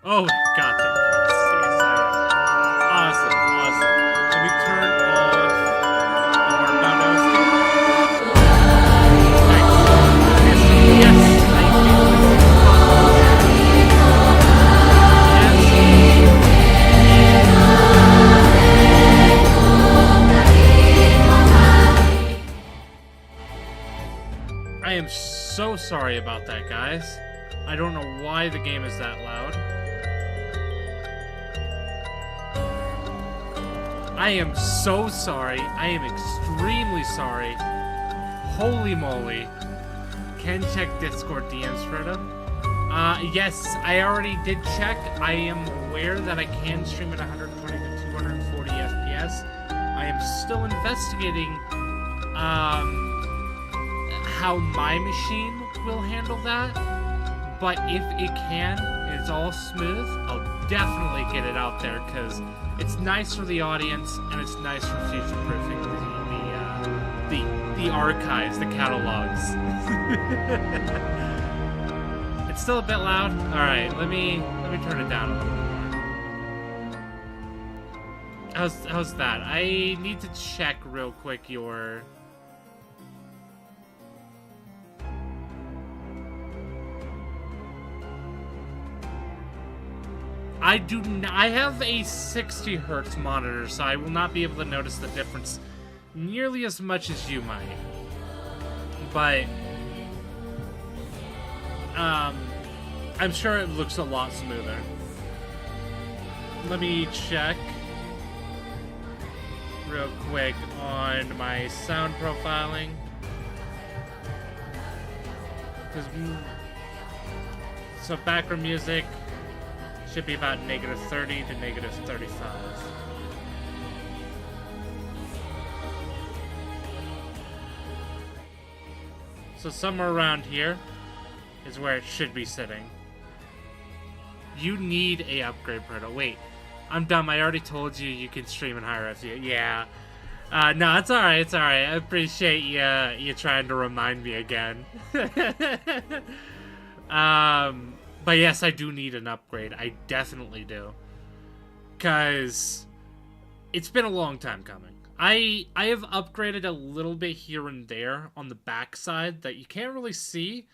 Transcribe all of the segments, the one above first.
Oh, God, thank you. Yes, I am. Awesome, awesome. Let me turn off the hardbound OST. Nice. Yes, I did listen to Yes. I am so sorry about that, guys. I don't know why the game is that loud. I am so sorry. I am extremely sorry. Holy moly. Can check Discord DMs, Frodo. Yes, I already did check. I am aware that I can stream at 120 to 240 FPS. I am still investigating, how my machine will handle that. But if it can, and it's all smooth, I'll definitely get it out there, because it's nice for the audience, and it's nice for future-proofing the archives, the catalogs. It's still a bit loud. All right, let me turn it down a little more. How's that? I need to check real quick your. I have a 60 hertz monitor, so I will not be able to notice the difference nearly as much as you might. But I'm sure it looks a lot smoother. Let me check real quick on my sound profiling. So background music should be about -30 to -35. So somewhere around here is where it should be sitting. You need a upgrade, Proto. Wait, I'm dumb. I already told you you can stream in higher FPS. Yeah. No, it's alright, it's alright. I appreciate you trying to remind me again. But yes, I do need an upgrade. I definitely do. Because it's been a long time coming. I have upgraded a little bit here and there on the backside that you can't really see.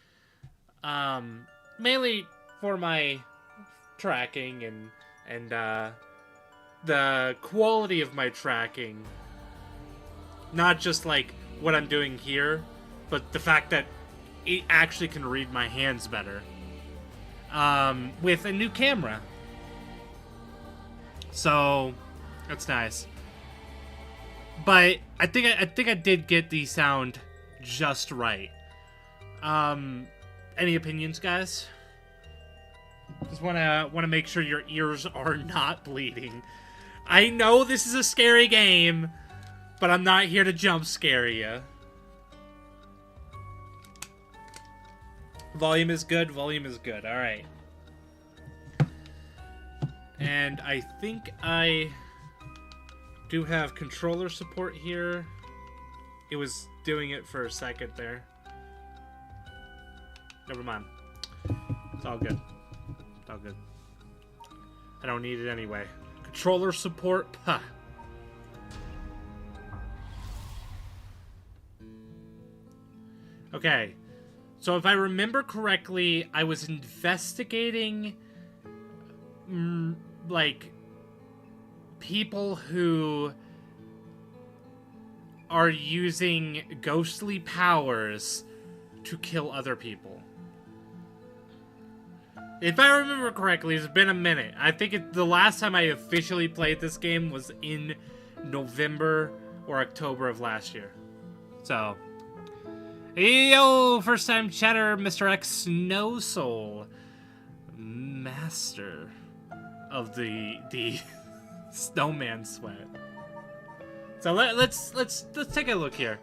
Mainly for my tracking and the quality of my tracking. Not just like what I'm doing here, but the fact that it actually can read my hands better. With a new camera. So that's nice. But I think I did get the sound just right. Any opinions, guys? Just wanna make sure your ears are not bleeding. I know this is a scary game, but I'm not here to jump scare you. Volume is good. Volume is good. All right. And I think I do have controller support here. It was doing it for a second there. Never mind. It's all good. It's all good. I don't need it anyway. Controller support? Huh. Okay. So if I remember correctly, I was investigating like people who are using ghostly powers to kill other people. If I remember correctly, it's been a minute. I think the last time I officially played this game was in November or October of last year. So, yo, first time chatter, Mr. X Snow Soul, master of the snowman sweat. So let's take a look here.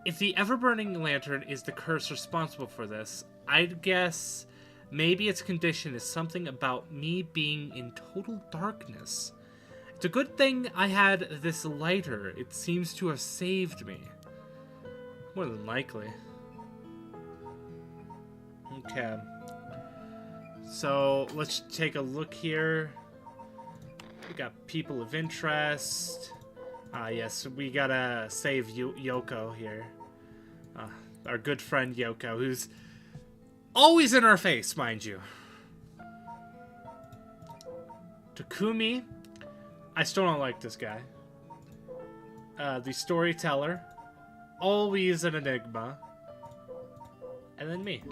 If the ever-burning lantern is the curse responsible for this, I'd guess maybe its condition is something about me being in total darkness. It's a good thing I had this lighter. It seems to have saved me. More than likely. Okay. So let's take a look here. We got people of interest. Yes, we gotta save Yoko here. Our good friend Yoko, who's always in our face, mind you. Takumi, I still don't like this guy. The storyteller, always an enigma. And then me.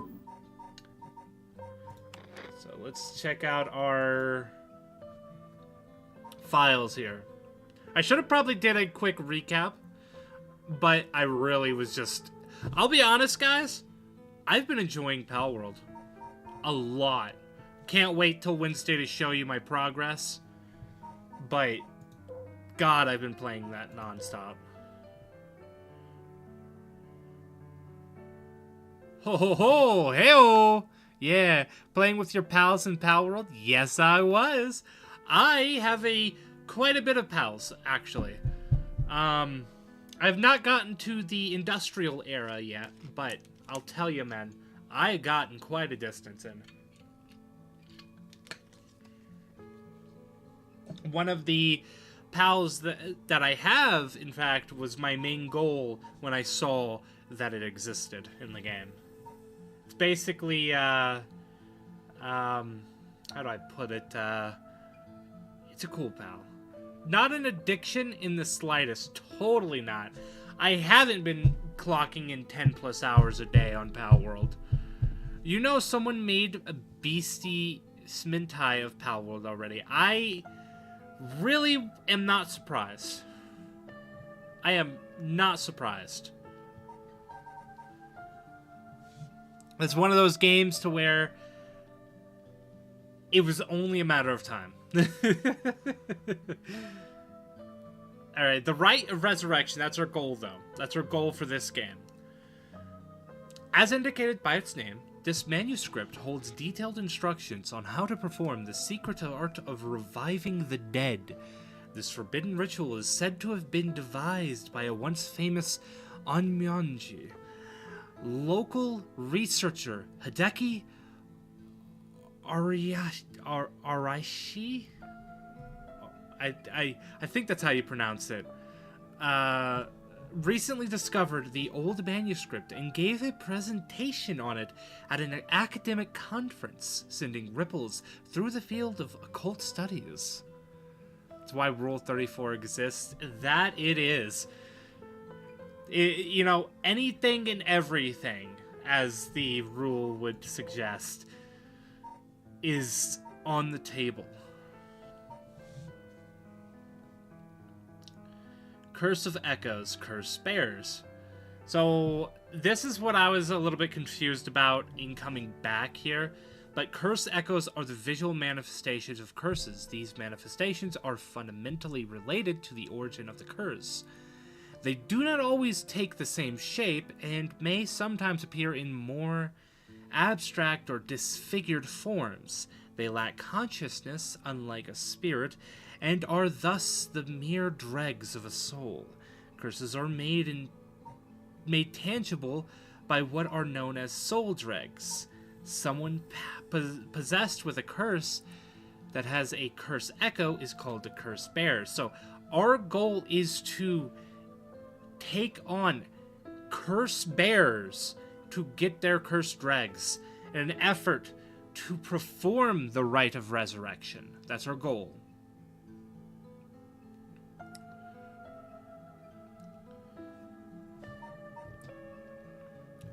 So let's check out our files here. I should have probably did a quick recap, but I really was just... I'll be honest, guys. I've been enjoying Palworld a lot. Can't wait till Wednesday to show you my progress. But, God, I've been playing that nonstop. Ho ho ho! Hey-o! Yeah, playing with your pals in Palworld? Yes, I was. I have quite a bit of pals, actually. I've not gotten to the industrial era yet, but I'll tell you, man, I gotten quite a distance in. One of the pals that I have, in fact, was my main goal when I saw that it existed in the game. It's basically, how do I put it? It's a cool pal. Not an addiction in the slightest. Totally not. I haven't been clocking in 10 plus hours a day on Palworld. You know, someone made a beastie smintai of Palworld already. I really am not surprised. I am not surprised. It's one of those games to where it was only a matter of time. Alright, the Rite of Resurrection, that's our goal, though. That's our goal for this game. As indicated by its name, this manuscript holds detailed instructions on how to perform the secret art of reviving the dead. This forbidden ritual is said to have been devised by a once famous Onmyonji. Local researcher Hideki Araishi? I think that's how you pronounce it. Recently discovered the old manuscript and gave a presentation on it at an academic conference, sending ripples through the field of occult studies. That's why Rule 34 exists. That it is. You know, anything and everything, as the rule would suggest, is on the table. Curse of Echoes, Curse Bears. So, this is what I was a little bit confused about in coming back here. But Curse Echoes are the visual manifestations of curses. These manifestations are fundamentally related to the origin of the curse. They do not always take the same shape, and may sometimes appear in more abstract or disfigured forms. They lack consciousness, unlike a spirit, and are thus the mere dregs of a soul. Curses are made tangible by what are known as soul dregs. Someone possessed with a curse that has a curse echo is called a curse bear. So our goal is to take on curse bears to get their curse dregs in an effort to perform the rite of resurrection. That's our goal.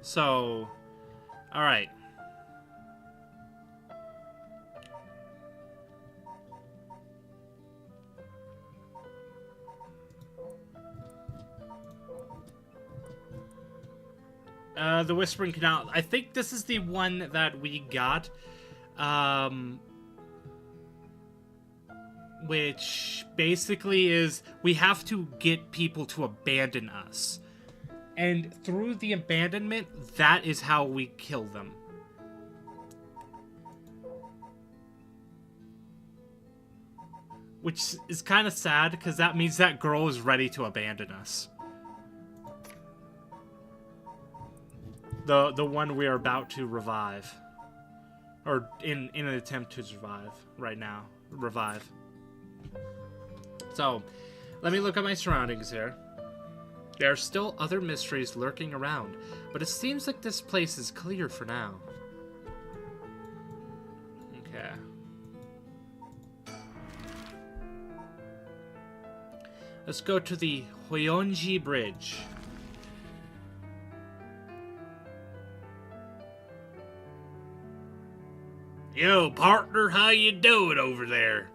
So, alright. The Whispering Canal. I think this is the one that we got. Which basically is we have to get people to abandon us. And through the abandonment, that is how we kill them. Which is kind of sad, because that means that girl is ready to abandon us. The one we're about to revive. Or in an attempt to survive right now. Revive. So, let me look at my surroundings here. There are still other mysteries lurking around, but it seems like this place is clear for now. Okay. Let's go to the Hoyonji Bridge. Yo, partner, how you doing over there?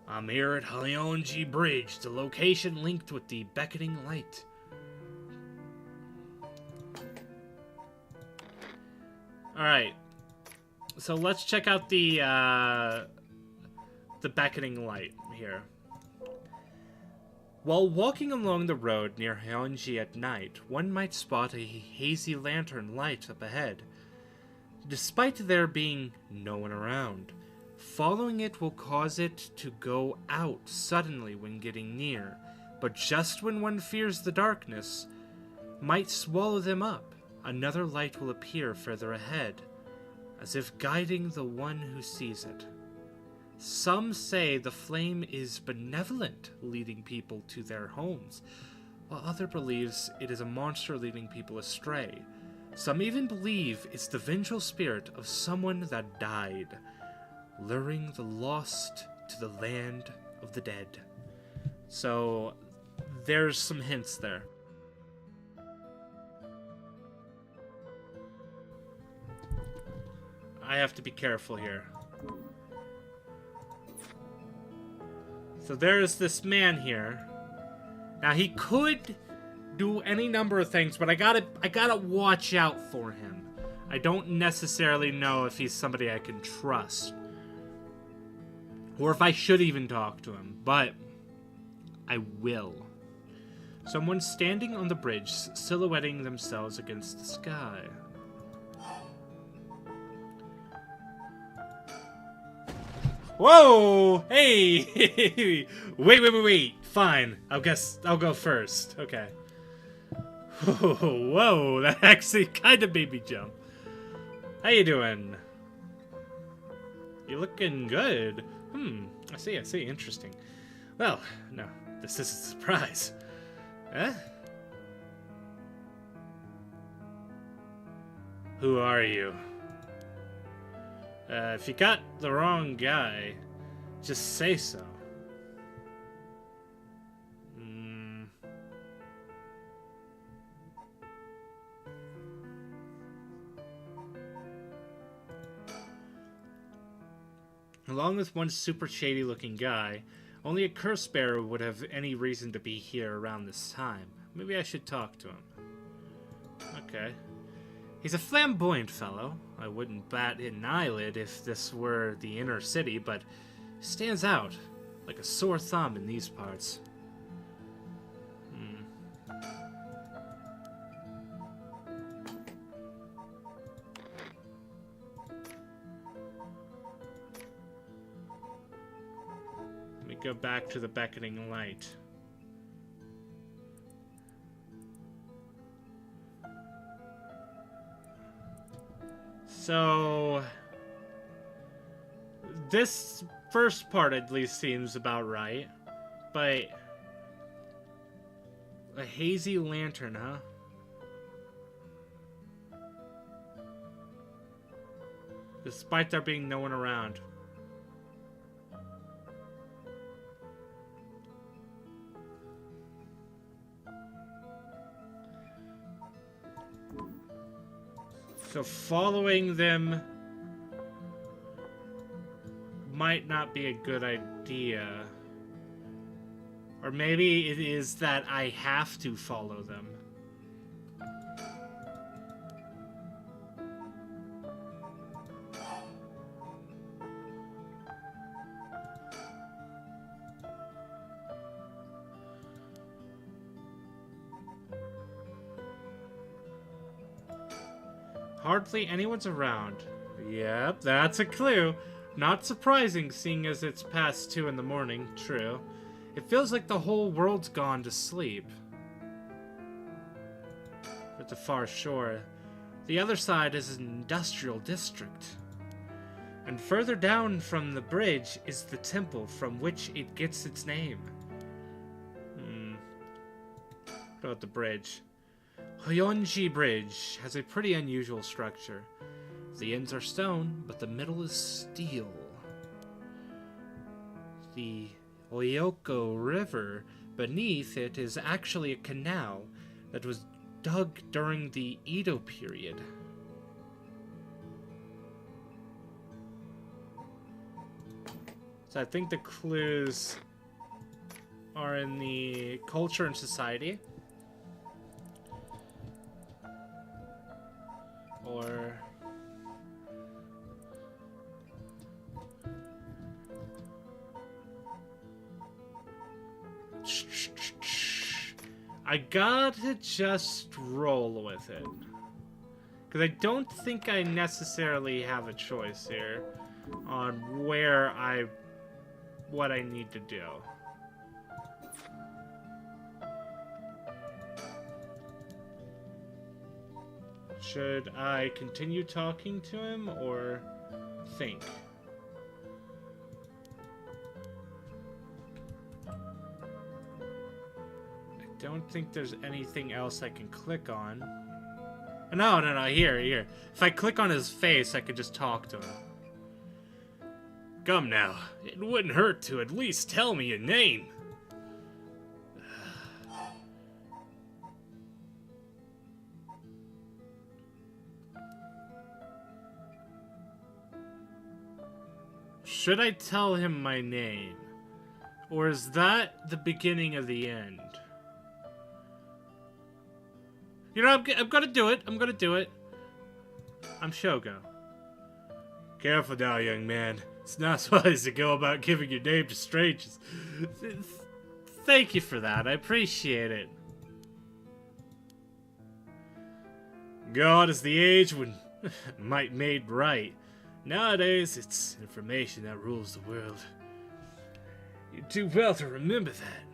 I'm here at Hoyonji Bridge, the location linked with the beckoning light. Alright. So let's check out the beckoning light here. While walking along the road near Hoyonji at night, one might spot a hazy lantern light up ahead. Despite there being no one around, following it will cause it to go out suddenly when getting near, but just when one fears the darkness might swallow them up, another light will appear further ahead, as if guiding the one who sees it. Some say the flame is benevolent, leading people to their homes, while others believes it is a monster leading people astray. Some even believe it's the vengeful spirit of someone that died, luring the lost to the land of the dead. So, there's some hints there. I have to be careful here. So there's this man here. Now he could do any number of things, but I gotta watch out for him. I don't necessarily know if he's somebody I can trust, or if I should even talk to him, but I will. Someone standing on the bridge, silhouetting themselves against the sky. Whoa! Hey! Wait. Fine. I'll go first. Okay. Whoa, that actually kind of made me jump. How you doing? You looking good. I see. Interesting. Well, no, this is a surprise. Huh? Who are you? If you got the wrong guy, just say so. Along with one super shady looking guy, only a curse bearer would have any reason to be here around this time. Maybe I should talk to him. Okay. He's a flamboyant fellow. I wouldn't bat an eyelid if this were the inner city, but stands out like a sore thumb in these parts. Let me go back to the beckoning light. So, this first part at least seems about right, but a hazy lantern, huh? Despite there being no one around. So following them might not be a good idea. Or maybe it is that I have to follow them. Hardly anyone's around. Yep, that's a clue. Not surprising, seeing as it's past 2 in the morning. True. It feels like the whole world's gone to sleep. At the far shore, the other side is an industrial district. And further down from the bridge is the temple from which it gets its name. What about the bridge? Hoyonji Bridge has a pretty unusual structure. The ends are stone, but the middle is steel. The Oyoko River beneath it is actually a canal that was dug during the Edo period. So I think the clues are in the culture and society. Or... I gotta just roll with it. Because I don't think I necessarily have a choice here on what I need to do. Should I continue talking to him or think? I don't think there's anything else I can click on. No, here. If I click on his face, I could just talk to him. Come now, it wouldn't hurt to at least tell me your name. Should I tell him my name? Or is that the beginning of the end? You know, I'm gonna do it. I'm Shogo. Careful now, young man. It's not wise to go about giving your name to strangers. Thank you for that. I appreciate it. God is the age when might made right. Nowadays, it's information that rules the world. You do well to remember that.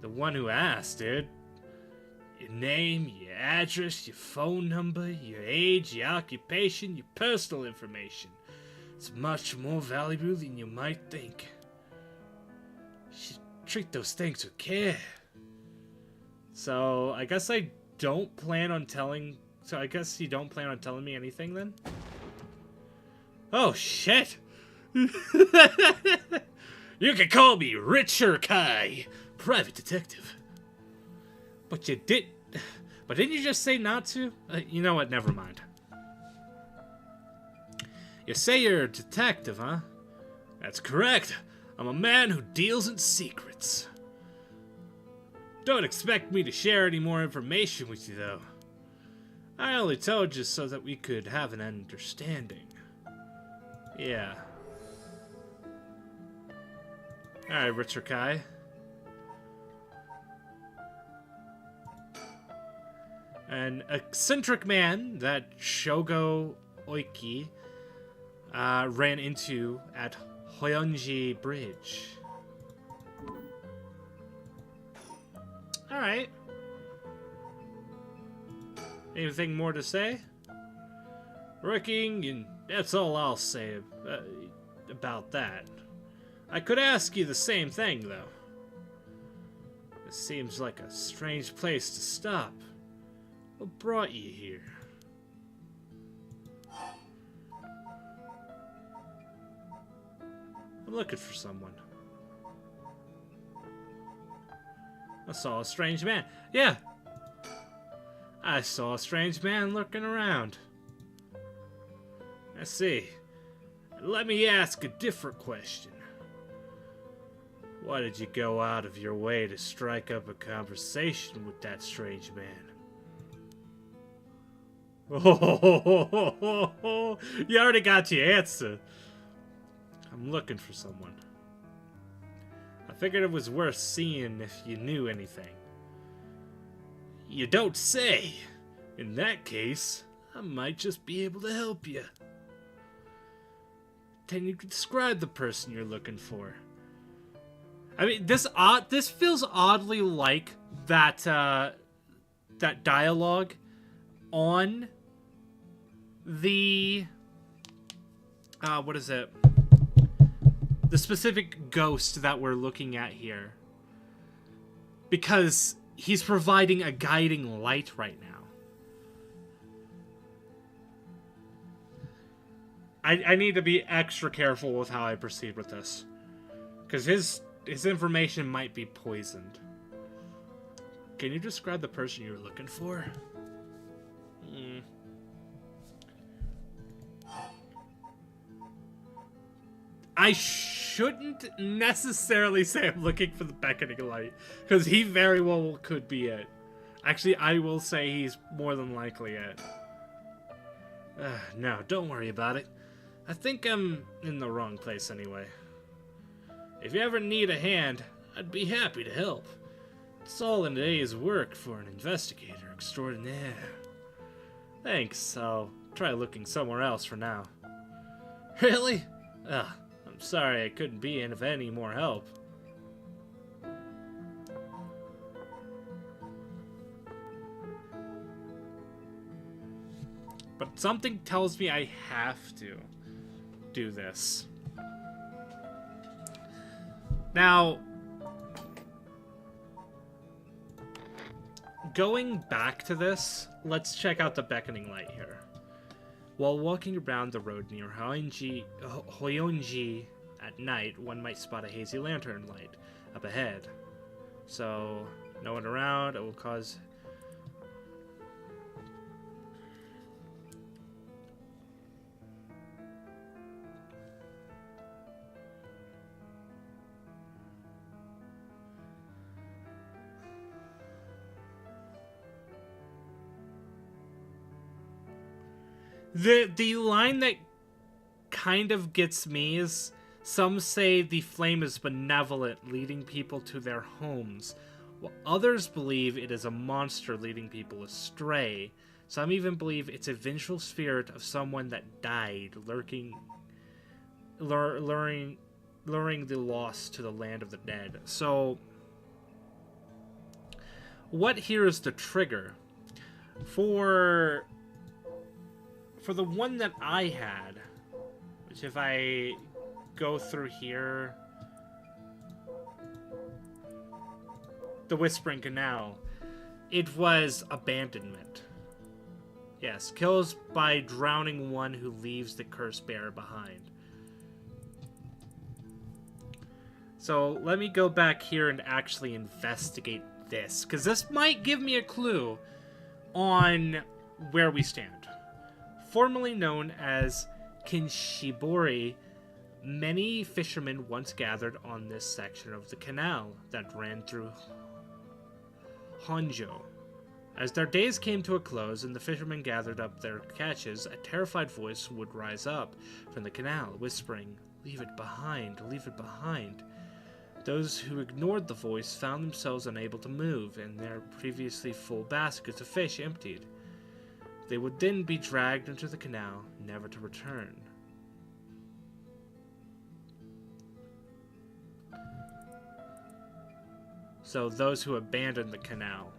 The one who asked, dude. Your name, your address, your phone number, your age, your occupation, your personal information. It's much more valuable than you might think. You should treat those things with care. So, I guess I don't plan on telling... So, I guess you don't plan on telling me anything, then? Oh, shit! You can call me Richard Kai, private detective. But you did... But didn't you just say not to? You know what, never mind. You say you're a detective, huh? That's correct. I'm a man who deals in secrets. Don't expect me to share any more information with you, though. I only told you so that we could have an understanding. Yeah. Alright, Richard Kai. An eccentric man that Shogo Oiki ran into at Hoyonji Bridge. Alright. Anything more to say? Working, and that's all I'll say about that. I could ask you the same thing, though. It seems like a strange place to stop. What brought you here? I'm looking for someone. I saw a strange man. Yeah! I saw a strange man lurking around. I see. Let me ask a different question. Why did you go out of your way to strike up a conversation with that strange man? Oh, you already got your answer. I'm looking for someone. I figured it was worth seeing if you knew anything. You don't say. In that case, I might just be able to help you. Can you describe the person you're looking for? I mean, this feels oddly like that that dialogue on the what is it? The specific ghost that we're looking at here. Because he's providing a guiding light right now. I need to be extra careful with how I proceed with this. Because his information might be poisoned. Can you describe the person you're looking for? I shouldn't necessarily say I'm looking for the beckoning light, because he very well could be it. Actually, I will say he's more than likely it. No, don't worry about it. I think I'm in the wrong place anyway. If you ever need a hand, I'd be happy to help. It's all in a day's work for an investigator extraordinaire. Thanks, I'll try looking somewhere else for now. Really? I'm sorry I couldn't be of any more help. But something tells me I have to do this. Now, going back to this, let's check out the beckoning light here. While walking around the road near Hoyonji at night, one might spot a hazy lantern light up ahead. So, no one around, it will cause... The line that kind of gets me is, some say the flame is benevolent, leading people to their homes, while others believe it is a monster leading people astray. Some even believe it's a vengeful spirit of someone that died, luring the lost to the land of the dead. So, what here is the trigger? For the one that I had, which if I go through here, the Whispering Canal, it was abandonment. Yes, kills by drowning one who leaves the cursed bearer behind. So let me go back here and actually investigate this, because this might give me a clue on where we stand. Formerly known as Kinshibori, many fishermen once gathered on this section of the canal that ran through Honjo. As their days came to a close and the fishermen gathered up their catches, a terrified voice would rise up from the canal, whispering, "Leave it behind, leave it behind." Those who ignored the voice found themselves unable to move, and their previously full baskets of fish emptied. They would then be dragged into the canal, never to return. So those who abandoned the canal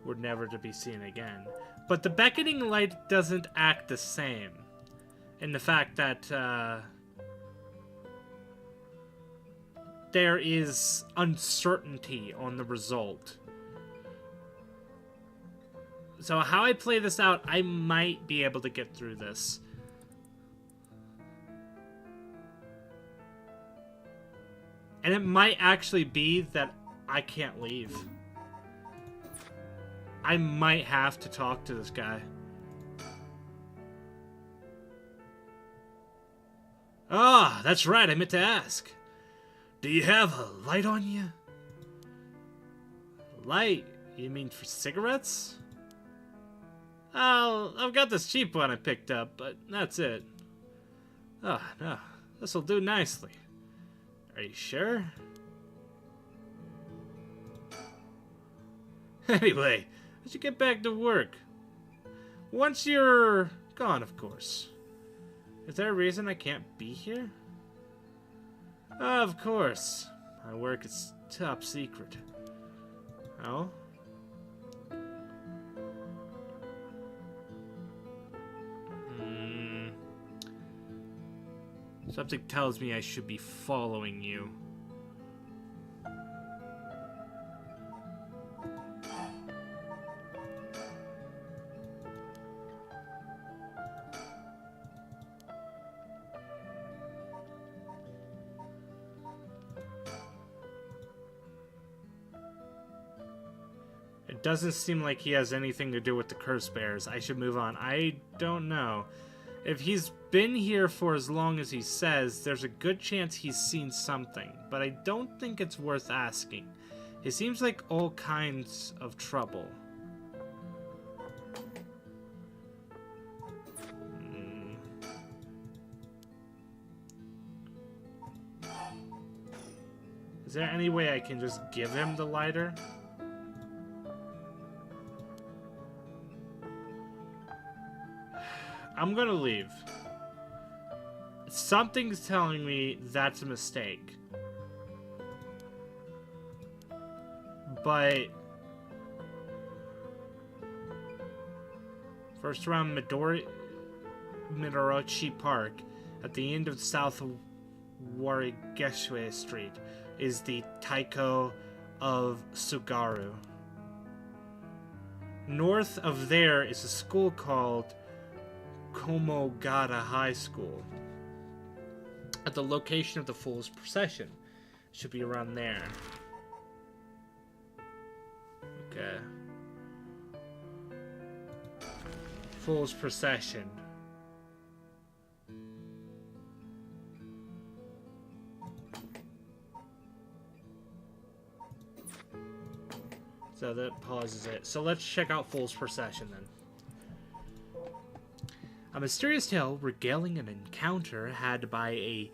were never to be seen again. But the beckoning light doesn't act the same. In the fact that there is uncertainty on the result. So how I play this out, I might be able to get through this. And it might actually be that I can't leave. I might have to talk to this guy. Ah, that's right, I meant to ask. Do you have a light on you? Light? You mean for cigarettes? Oh, I've got this cheap one I picked up, but that's it. Oh, no. This'll do nicely. Are you sure? Anyway, I should get back to work. Once you're gone, of course. Is there a reason I can't be here? Of course. My work is top secret. Oh? Something tells me I should be following you. It doesn't seem like he has anything to do with the curse bears. I should move on. I don't know. If he's been here for as long as he says, there's a good chance he's seen something, but I don't think it's worth asking. He seems like all kinds of trouble. Is there any way I can just give him the lighter? I'm gonna leave. Something's telling me that's a mistake. But first around Midorochi Park, at the end of South Warigesue Street, is the Taiko of Sugaru. North of there is a school called Komogata High School. At the location of the Fool's Procession. Should be around there. Okay. Fool's Procession. So that pauses it. So let's check out Fool's Procession then. A mysterious tale regaling an encounter had by a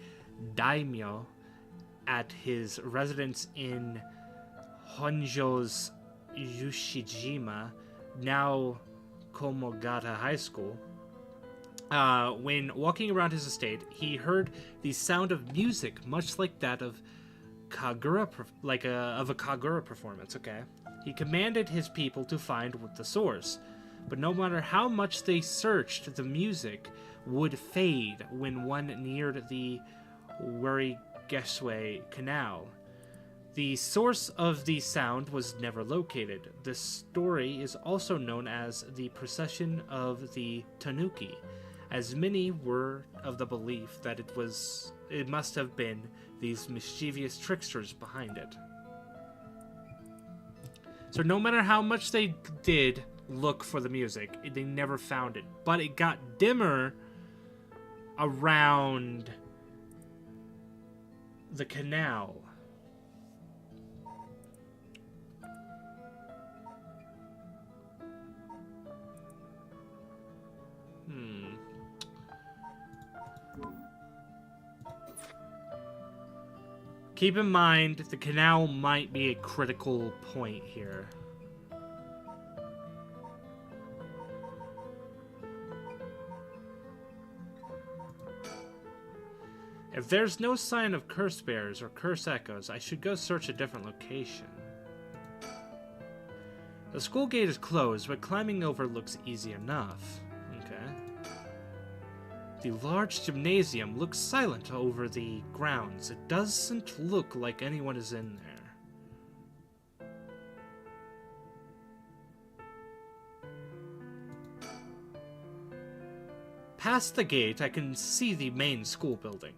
daimyo at his residence in Honjo's Yushijima, now Komogata High School. When walking around his estate, he heard the sound of music, much like that of Kagura, of a Kagura performance. Okay, he commanded his people to find the source. But no matter how much they searched, the music would fade when one neared the Warigesue Canal. The source of the sound was never located. This story is also known as the Procession of the Tanuki, as many were of the belief that it must have been these mischievous tricksters behind it. So no matter how much they did look for the music, they never found it, but it got dimmer around the canal. Keep in mind the canal might be a critical point here. If there's no sign of curse bears or curse echoes, I should go search a different location. The school gate is closed, but climbing over looks easy enough. Okay. The large gymnasium looks silent over the grounds. It doesn't look like anyone is in there. Past the gate, I can see the main school building.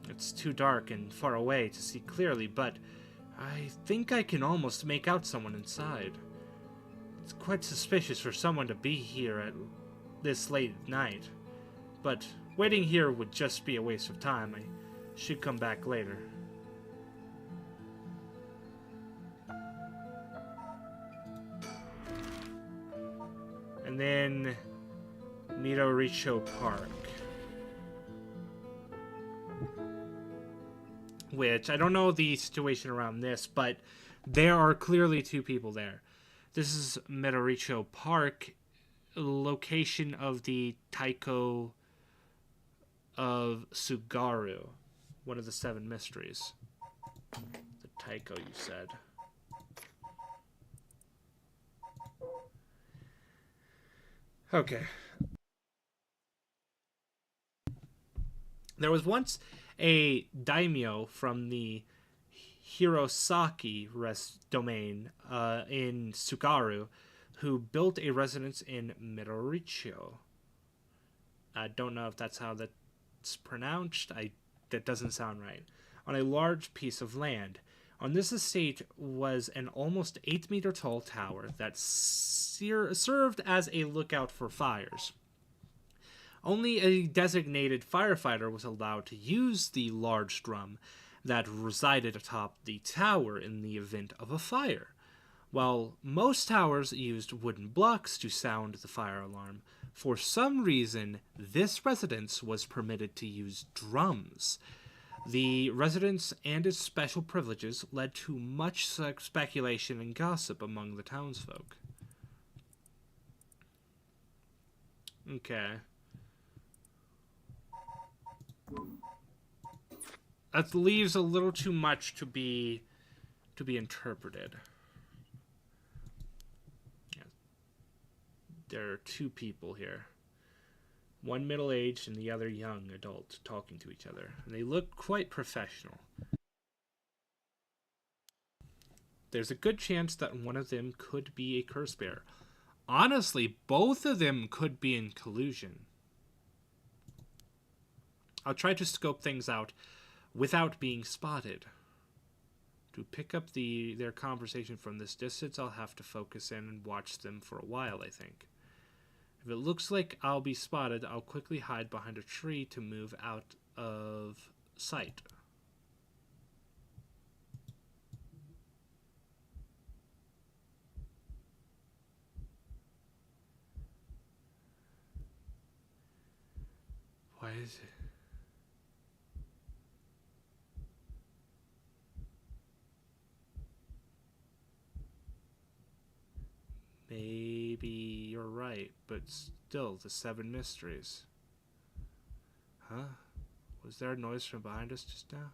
It's too dark and far away to see clearly, but I think I can almost make out someone inside. It's quite suspicious for someone to be here at this late at night, but waiting here would just be a waste of time. I should come back later. And then Midoricho Park. Which, I don't know the situation around this, but there are clearly two people there. This is Midoricho Park, location of the Taiko of Sugaru, one of the 7 mysteries. The Taiko, you said. Okay. There was once a daimyo from the Hirosaki domain in Tsugaru who built a residence in Midoricho. I don't know if that's how that's pronounced. That doesn't sound right. On a large piece of land. On this estate was an almost 8-meter tall tower that served as a lookout for fires. Only a designated firefighter was allowed to use the large drum that resided atop the tower in the event of a fire. While most towers used wooden blocks to sound the fire alarm, for some reason this residence was permitted to use drums. The residence and its special privileges led to much speculation and gossip among the townsfolk. Okay. That leaves a little too much to be interpreted. Yeah. There are two people here. One middle-aged and the other young adult talking to each other. And they look quite professional. There's a good chance that one of them could be a curse bearer. Honestly, both of them could be in collusion. I'll try to scope things out without being spotted. To pick up their conversation from this distance, I'll have to focus in and watch them for a while, I think. If it looks like I'll be spotted, I'll quickly hide behind a tree to move out of sight. Why is it? Maybe you're right, but still, the 7 mysteries. Huh? Was there a noise from behind us just now?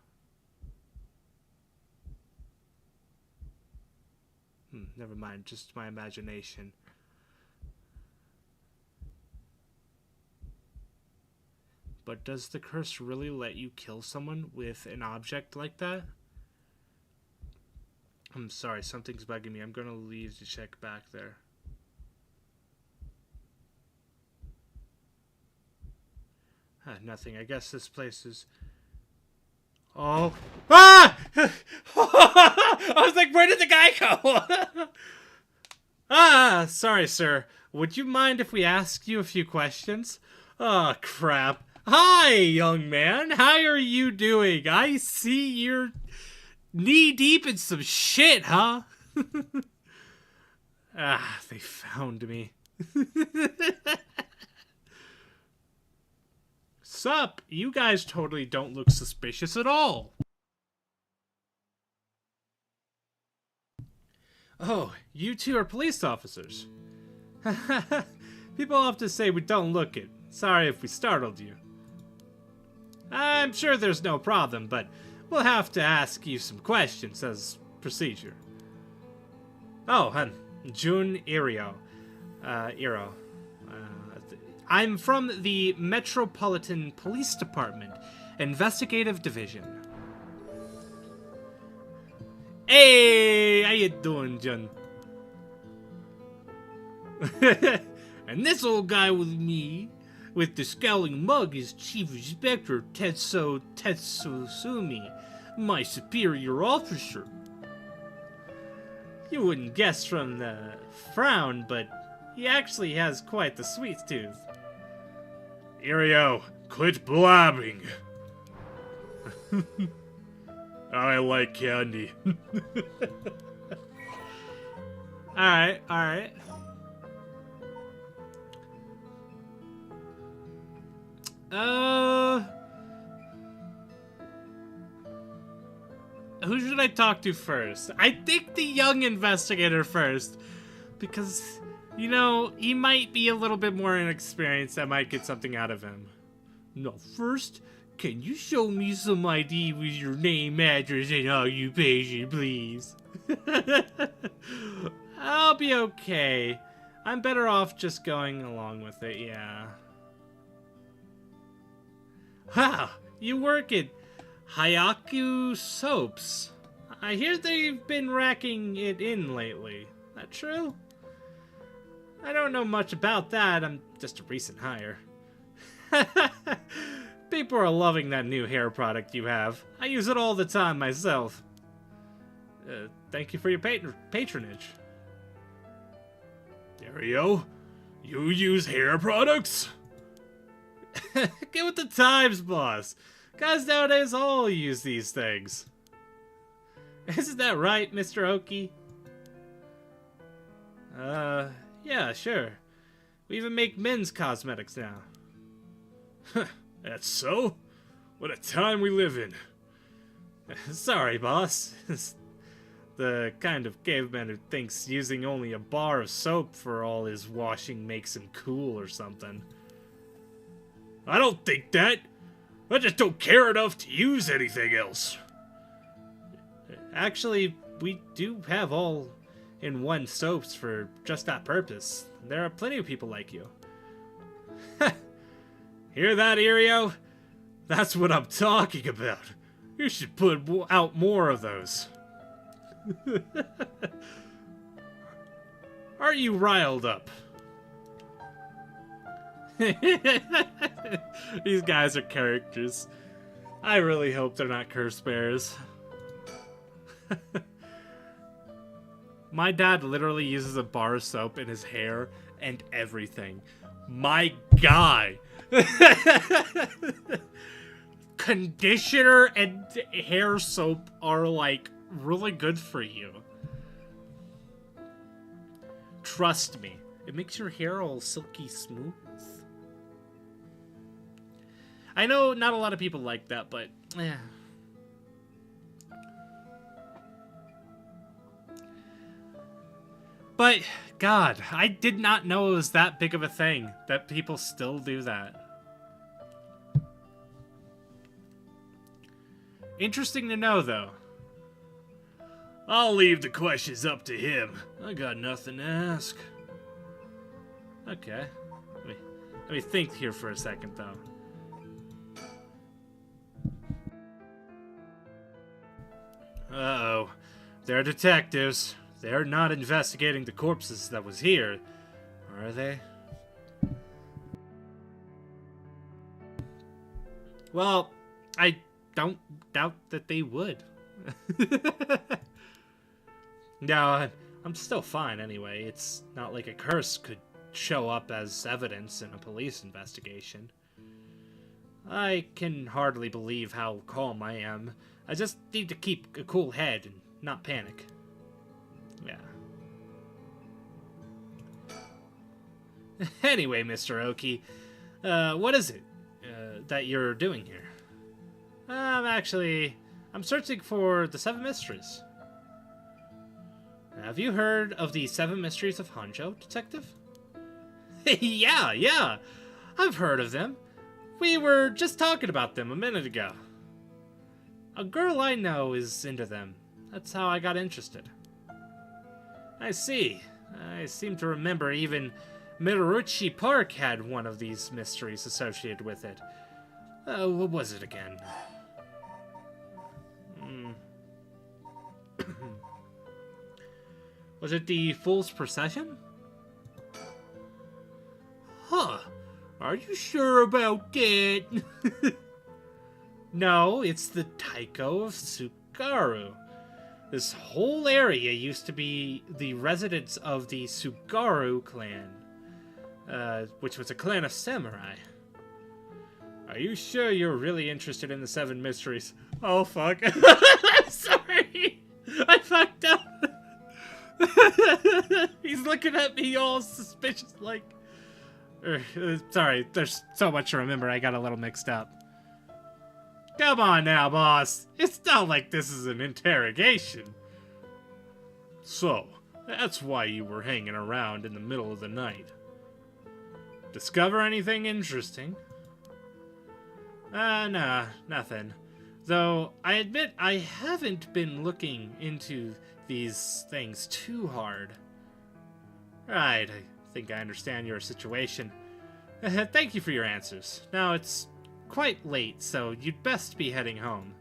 Never mind, just my imagination. But does the curse really let you kill someone with an object like that? I'm sorry, something's bugging me. I'm gonna leave to check back there. Nothing. I guess this place is... Oh. Ah! I was like, where did the guy go? Sorry, sir. Would you mind if we asked you a few questions? Oh, crap. Hi, young man. How are you doing? I see you're knee-deep in some shit, huh? They found me. Sup? You guys totally don't look suspicious at all. Oh, you two are police officers. People often say we don't look it. Sorry if we startled you. I'm sure there's no problem, but we'll have to ask you some questions as procedure. Oh, Jun Irio. I'm from the Metropolitan Police Department, Investigative Division. Hey, how you doing, Jun? And this old guy with me, with the scowling mug, is Chief Inspector Tetsusumi, my superior officer. You wouldn't guess from the frown, but he actually has quite the sweet tooth. Irio, quit blabbing. I like candy. Alright. Who should I talk to first? I think the young investigator first. Because, you know, he might be a little bit more inexperienced. I might get something out of him. No, first, can you show me some ID with your name, address, and occupation, please? I'll be okay. I'm better off just going along with it, yeah. Ha! You work at Hayaku Soaps. I hear they've been racking it in lately. That true? I don't know much about that. I'm just a recent hire. People are loving that new hair product you have. I use it all the time myself. Thank you for your patronage. Dario, you use hair products? Get with the times, boss. Guys nowadays all use these things. Isn't that right, Mr. Oki? Yeah, sure. We even make men's cosmetics now. That's so? What a time we live in. Sorry, boss. The kind of caveman who thinks using only a bar of soap for all his washing makes him cool or something. I don't think that. I just don't care enough to use anything else. Actually, we do have all-in-one soaps for just that purpose. There are plenty of people like you. Hear that, Irio? That's what I'm talking about. You should put out more of those. Are you riled up? These guys are characters. I really hope they're not curse bears. My dad literally uses a bar of soap in his hair and everything. My guy. Conditioner and hair soap are like really good for you. Trust me, it makes your hair all silky smooth. I know not a lot of people like that, but But, God, I did not know it was that big of a thing, that people still do that. Interesting to know, though. I'll leave the questions up to him. I got nothing to ask. Okay. Let me think here for a second, though. Uh-oh. They're detectives. They're not investigating the corpses that was here, are they? Well, I don't doubt that they would. No, I'm still fine anyway. It's not like a curse could show up as evidence in a police investigation. I can hardly believe how calm I am. I just need to keep a cool head and not panic. Yeah. Anyway, Mr. Oki, what is it that you're doing here? I'm searching for the 7 mysteries. Have you heard of the 7 mysteries of Hanjo, detective? Yeah, I've heard of them. We were just talking about them a minute ago. A girl I know is into them. That's how I got interested. I see. I seem to remember even Mitaruchi Park had one of these mysteries associated with it. What was it again? Was it the Fool's Procession? Huh. Are you sure about that? No, it's the Taiko of Tsugaru. This whole area used to be the residence of the Tsugaru clan, which was a clan of samurai. Are you sure you're really interested in the 7 mysteries? Oh, fuck. I'm sorry. I fucked up. He's looking at me all suspicious, like... sorry, there's so much to remember, I got a little mixed up. Come on now, boss. It's not like this is an interrogation. So, that's why you were hanging around in the middle of the night. Discover anything interesting? Nah, nothing. Though, I admit I haven't been looking into these things too hard. Right, I think I understand your situation. Thank you for your answers. Now it's quite late, so you'd best be heading home.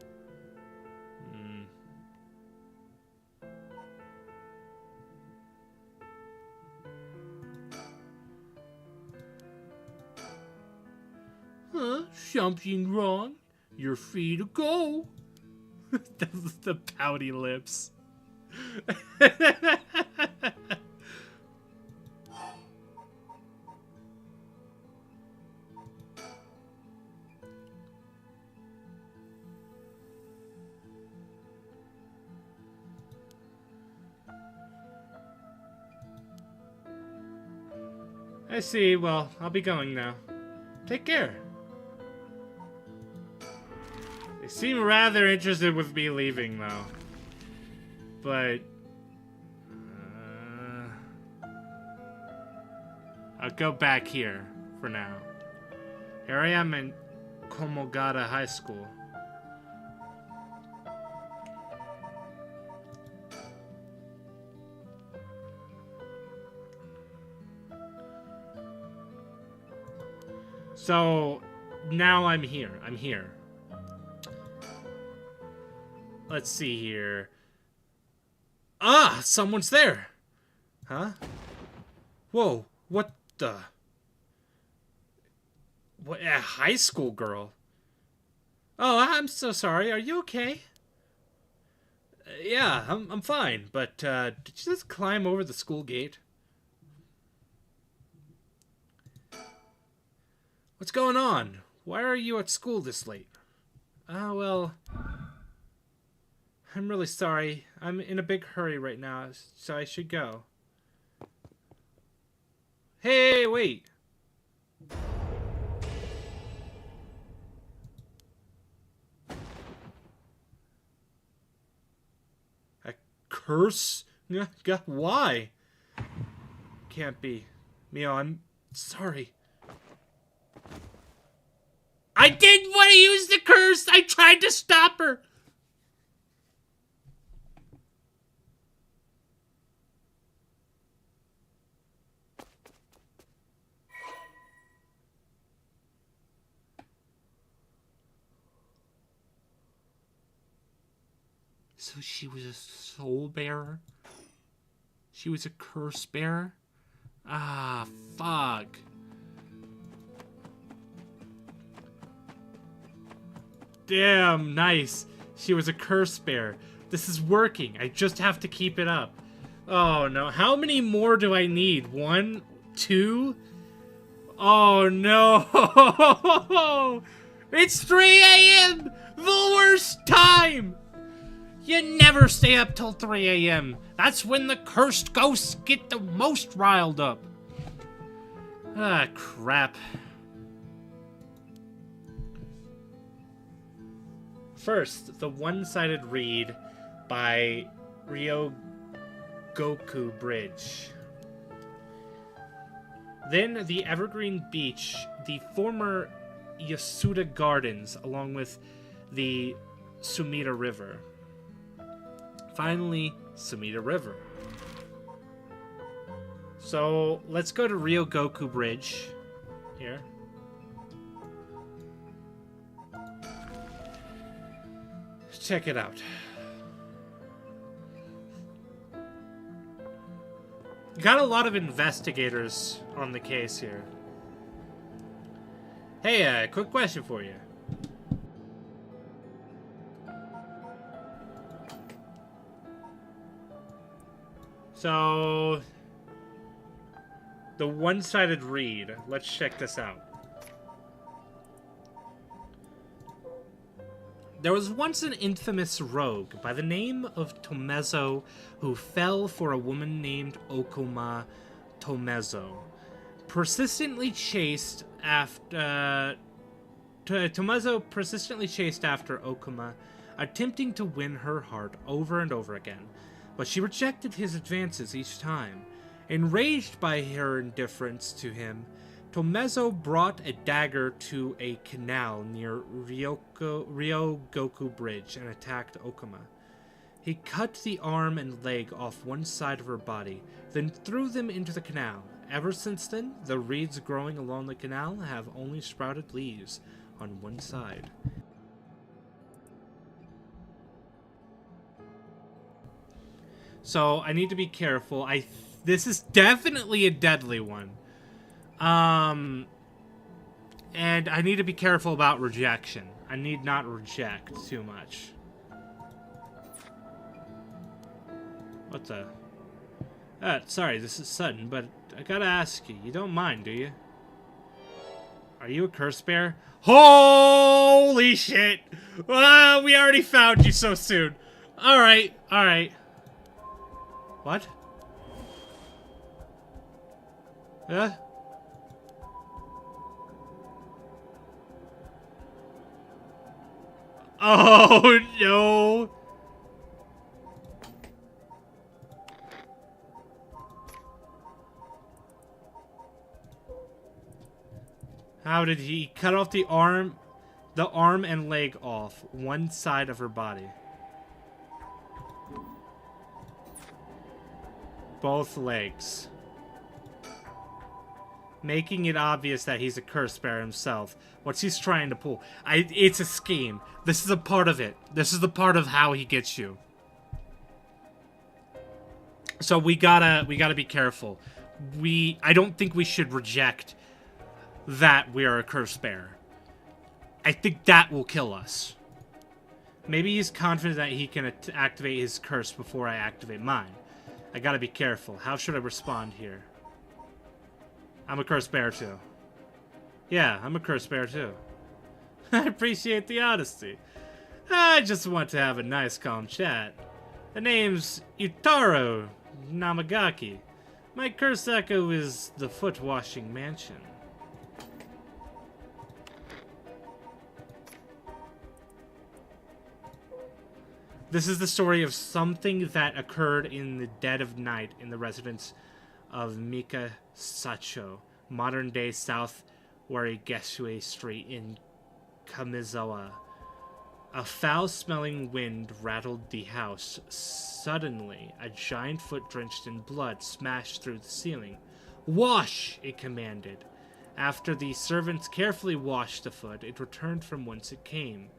Huh? Something wrong? You're free to go. The pouty lips. I see. Well, I'll be going now. Take care. They seem rather interested with me leaving, though. But... I'll go back here, for now. Here I am in Komogata High School. So, now I'm here. I'm here. Let's see here. Ah! Someone's there! Huh? Whoa, what the... What, a high school girl? Oh, I'm so sorry. Are you okay? Yeah, I'm fine. But, did you just climb over the school gate? What's going on? Why are you at school this late? Well... I'm really sorry. I'm in a big hurry right now, so I should go. Hey, wait! A curse? God, why? Can't be. Mio, I'm sorry. I didn't want to use the curse! I tried to stop her! So she was a soul bearer? She was a curse bearer? Ah, fuck. Damn, nice. She was a curse bearer. This is working. I just have to keep it up. Oh, no. How many more do I need? 1? 2? Oh, no. It's 3 a.m. The worst time. You never stay up till 3 a.m. That's when the cursed ghosts get the most riled up. Ah, crap. First, the one-sided read by Ryogoku Bridge. Then the Evergreen Beach, the former Yasuda Gardens, along with the Sumida River. Finally, Sumida River. So, let's go to Ryogoku Bridge. Here. Check it out. Got a lot of investigators on the case here. Hey, quick question for you. So, the one-sided read. Let's check this out. There was once an infamous rogue by the name of Tomezo who fell for a woman named Okuma Tomezo. Persistently chased after... Tomezo persistently chased after Okuma, attempting to win her heart over and over again, but she rejected his advances each time. Enraged by her indifference to him, Tomezo brought a dagger to a canal near Ryogoku Bridge and attacked Okuma. He cut the arm and leg off one side of her body, then threw them into the canal. Ever since then, the reeds growing along the canal have only sprouted leaves on one side. So I need to be careful. This is definitely a deadly one. And I need to be careful about rejection. I need not reject too much. What the? Sorry, this is sudden, but I gotta ask you. You don't mind, do you? Are you a curse bear? Holy shit! Well, we already found you so soon. Alright, alright. What? Huh? Oh, no! How did he cut off the arm and leg off one side of her body? Both legs. Making it obvious that he's a curse bearer himself. What's he's trying to pull? It's a scheme. This is a part of it. This is the part of how he gets you. So we gotta be careful. I don't think we should reject that we are a curse bearer. I think that will kill us. Maybe he's confident that he can activate his curse before I activate mine. I gotta be careful. How should I respond here? I'm a curse bearer too. Yeah, I'm a curse bearer too. I appreciate the honesty. I just want to have a nice calm chat. The name's Utaro Namagaki. My curse echo is the foot-washing mansion. This is the story of something that occurred in the dead of night in the residence of Mika Sacho, modern-day South Warigesue Street in Kamizawa. A foul-smelling wind rattled the house. Suddenly, a giant foot drenched in blood smashed through the ceiling. "Wash!" it commanded. After the servants carefully washed the foot, it returned from whence it came.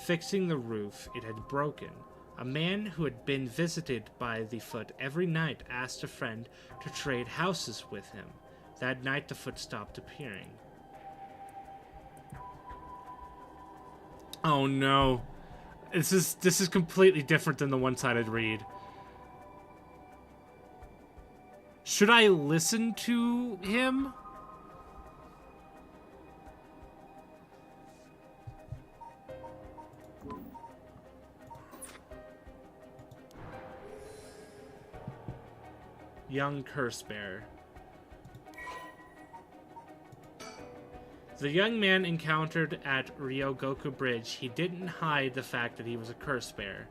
Fixing the roof, it had broken. A man who had been visited by the foot every night asked a friend to trade houses with him. That night the foot stopped appearing. Oh no. This is completely different than the one-sided read. Should I listen to him? Young curse bearer. The young man encountered at Ryogoku Bridge, he didn't hide the fact that he was a curse bearer.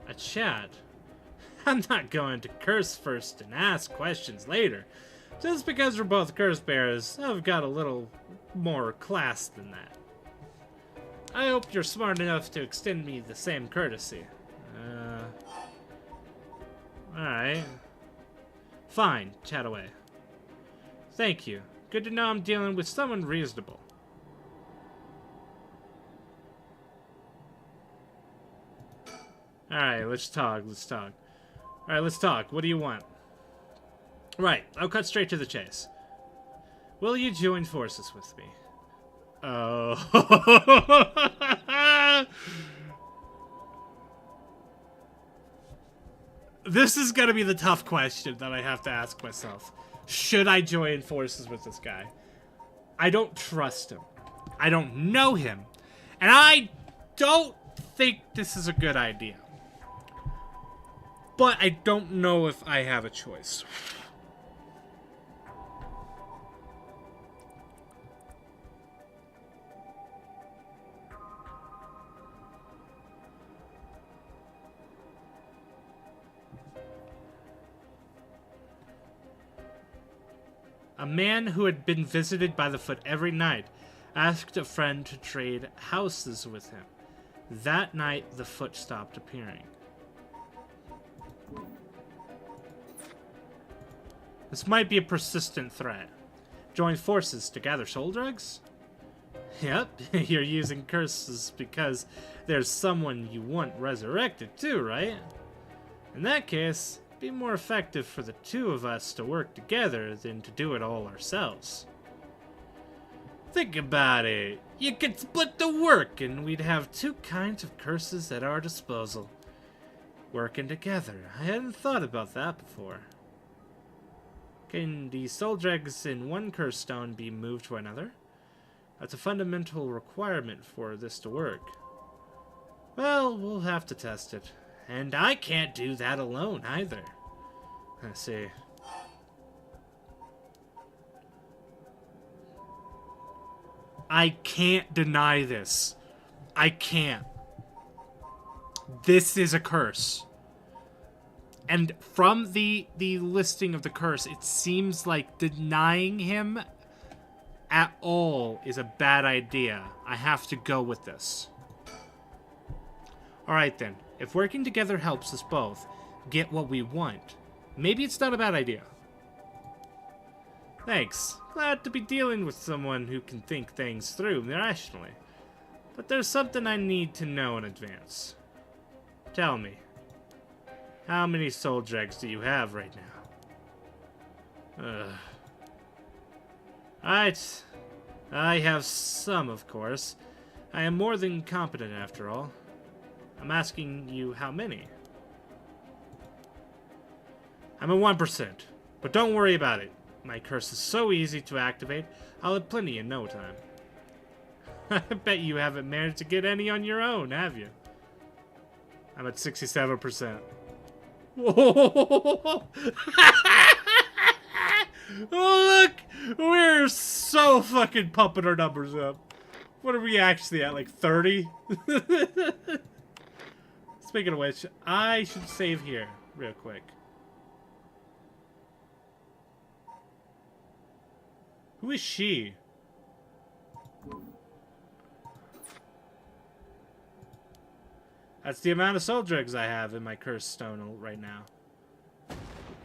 A chat? I'm not going to curse first and ask questions later. Just because we're both curse bearers, I've got a little more class than that. I hope you're smart enough to extend me the same courtesy. Alright. Fine, chat away. Thank you. Good to know I'm dealing with someone reasonable. Alright, let's talk. Alright, let's talk. What do you want? Right, I'll cut straight to the chase. Will you join forces with me? Oh. This is gonna be the tough question that I have to ask myself. Should I join forces with this guy? I don't trust him. I don't know him. And I don't think this is a good idea. But I don't know if I have a choice. A man who had been visited by the foot every night asked a friend to trade houses with him. That night, the foot stopped appearing. This might be a persistent threat. Join forces to gather soul drugs? Yep, you're using curses because there's someone you want resurrected too, right? In that case, it'd be more effective for the two of us to work together than to do it all ourselves. Think about it. You could split the work and we'd have two kinds of curses at our disposal. Working together. I hadn't thought about that before. Can the soul dregs in one curse stone be moved to another? That's a fundamental requirement for this to work. Well, we'll have to test it. And I can't do that alone either. I see. I can't deny this. I can't. This is a curse. And from the listing of the curse, it seems like denying him at all is a bad idea. I have to go with this. Alright then. If working together helps us both get what we want, maybe it's not a bad idea. Thanks. Glad to be dealing with someone who can think things through rationally. But there's something I need to know in advance. Tell me. How many soul dregs do you have right now? Alright. I have some, of course. I am more than competent, after all. I'm asking you how many. I'm at 1%, but don't worry about it. My curse is so easy to activate, I'll have plenty in no time. I bet you haven't managed to get any on your own, have you? I'm at 67%. Whoa! Oh, look! We're so fucking pumping our numbers up. What are we actually at, like 30? Speaking of which, I should save here real quick. Who is she? That's the amount of soul dregs I have in my cursed stone right now.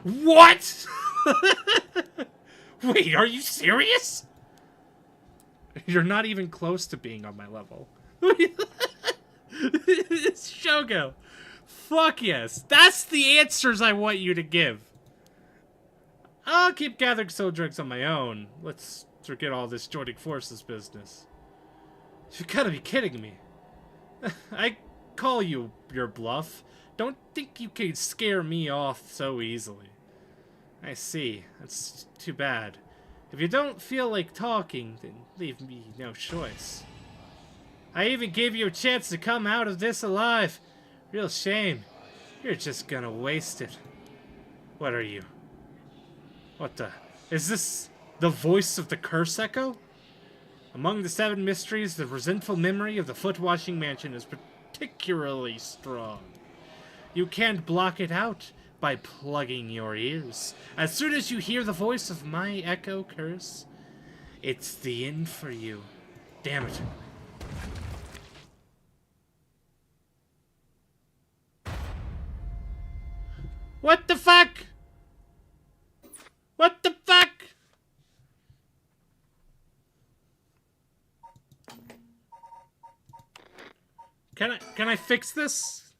What? Wait, are you serious? You're not even close to being on my level. It's Shogo. Fuck yes. That's the answers I want you to give. I'll keep gathering soul dregs on my own. Let's forget all this joining forces business. You gotta be kidding me. I call you your bluff. Don't think you can scare me off so easily. I see. That's too bad. If you don't feel like talking, then leave me no choice. I even gave you a chance to come out of this alive. Real shame. You're just gonna waste it. What are you? What the? Is this the voice of the curse echo? Among the 7 mysteries, the resentful memory of the foot-washing mansion is particularly strong. You can't block it out by plugging your ears. As soon as you hear the voice of my echo curse, it's the end for you. Damn it. What the fuck? What the fuck? Can I fix this?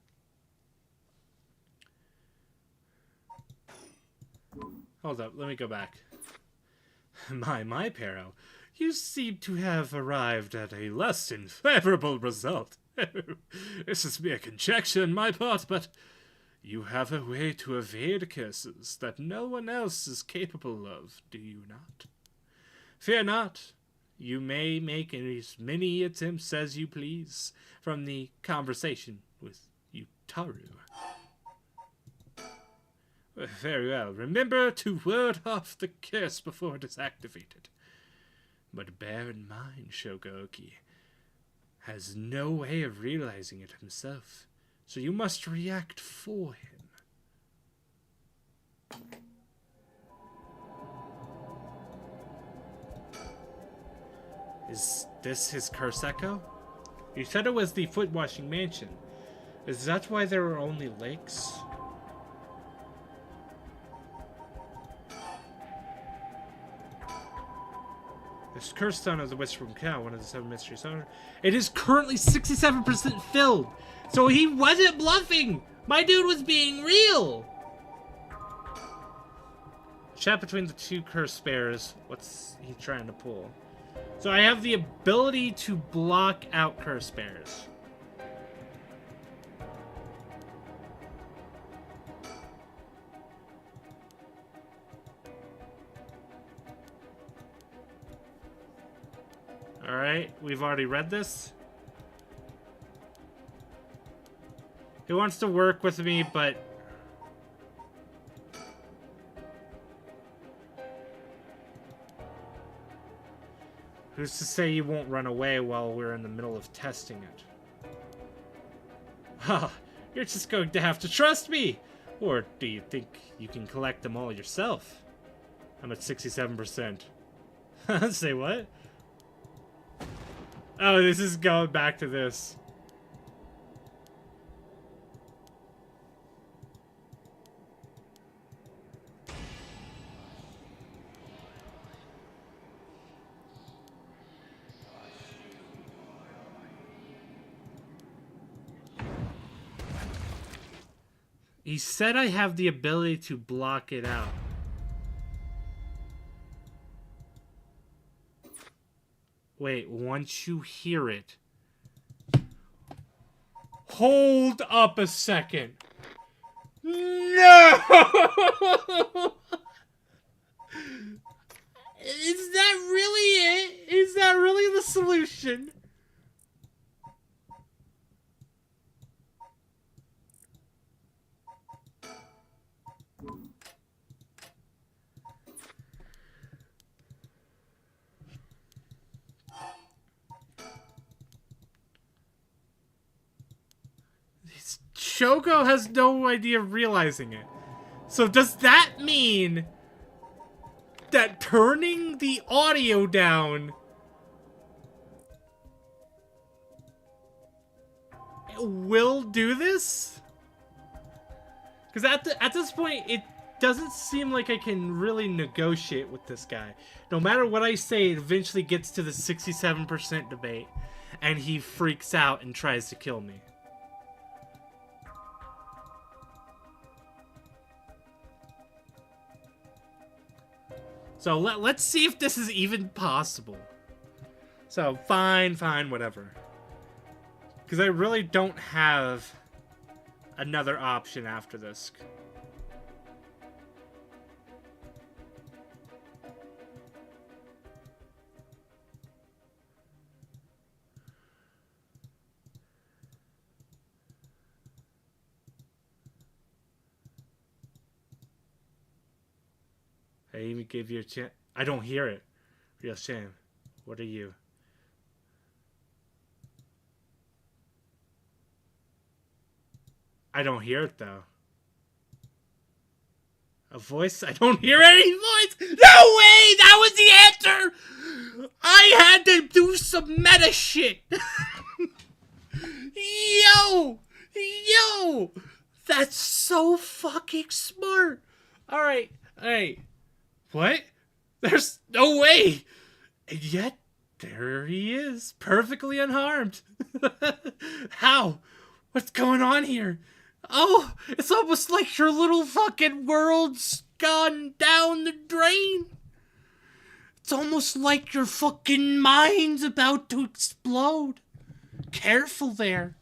Hold up, let me go back. My Pero, you seem to have arrived at a less than favorable result. This is mere conjecture on my part, but you have a way to evade curses that no one else is capable of, do you not? Fear not. You may make as many attempts as you please from the conversation with Utaru. Very well. Remember to ward off the curse before it is activated. But bear in mind, Shogoki has no way of realizing it himself, so you must react for him. Is this his curse echo? You said it was the foot-washing mansion. Is that why there are only lakes? This cursed stone of the Whispering Cow, one of the 7 mystery stones. It is currently 67% filled. So he wasn't bluffing. My dude was being real. Chat between the 2 cursed spares. What's he trying to pull? So I have the ability to block out cursed spares. Alright, we've already read this. He wants to work with me, but... who's to say you won't run away while we're in the middle of testing it? Huh, you're just going to have to trust me! Or do you think you can collect them all yourself? I'm at 67%. Say what? Oh, this is going back to this. He said I have the ability to block it out. Wait, once you hear it... hold up a second. No! Is that really it? Is that really the solution? Shoko has no idea of realizing it. So does that mean that turning the audio down will do this? Because at this point, it doesn't seem like I can really negotiate with this guy. No matter what I say, it eventually gets to the 67% debate, and he freaks out and tries to kill me. So let's see if this is even possible. So fine, whatever. Because I really don't have another option after this. I even gave you a chance. I don't hear it. Real shame. What are you? I don't hear it, though. A voice? I don't hear any voice! No way! That was the answer! I had to do some meta shit! Yo! That's so fucking smart! Alright. What? There's no way! And yet, there he is, perfectly unharmed. How? What's going on here? Oh, it's almost like your little fucking world's gone down the drain. It's almost like your fucking mind's about to explode. Careful there.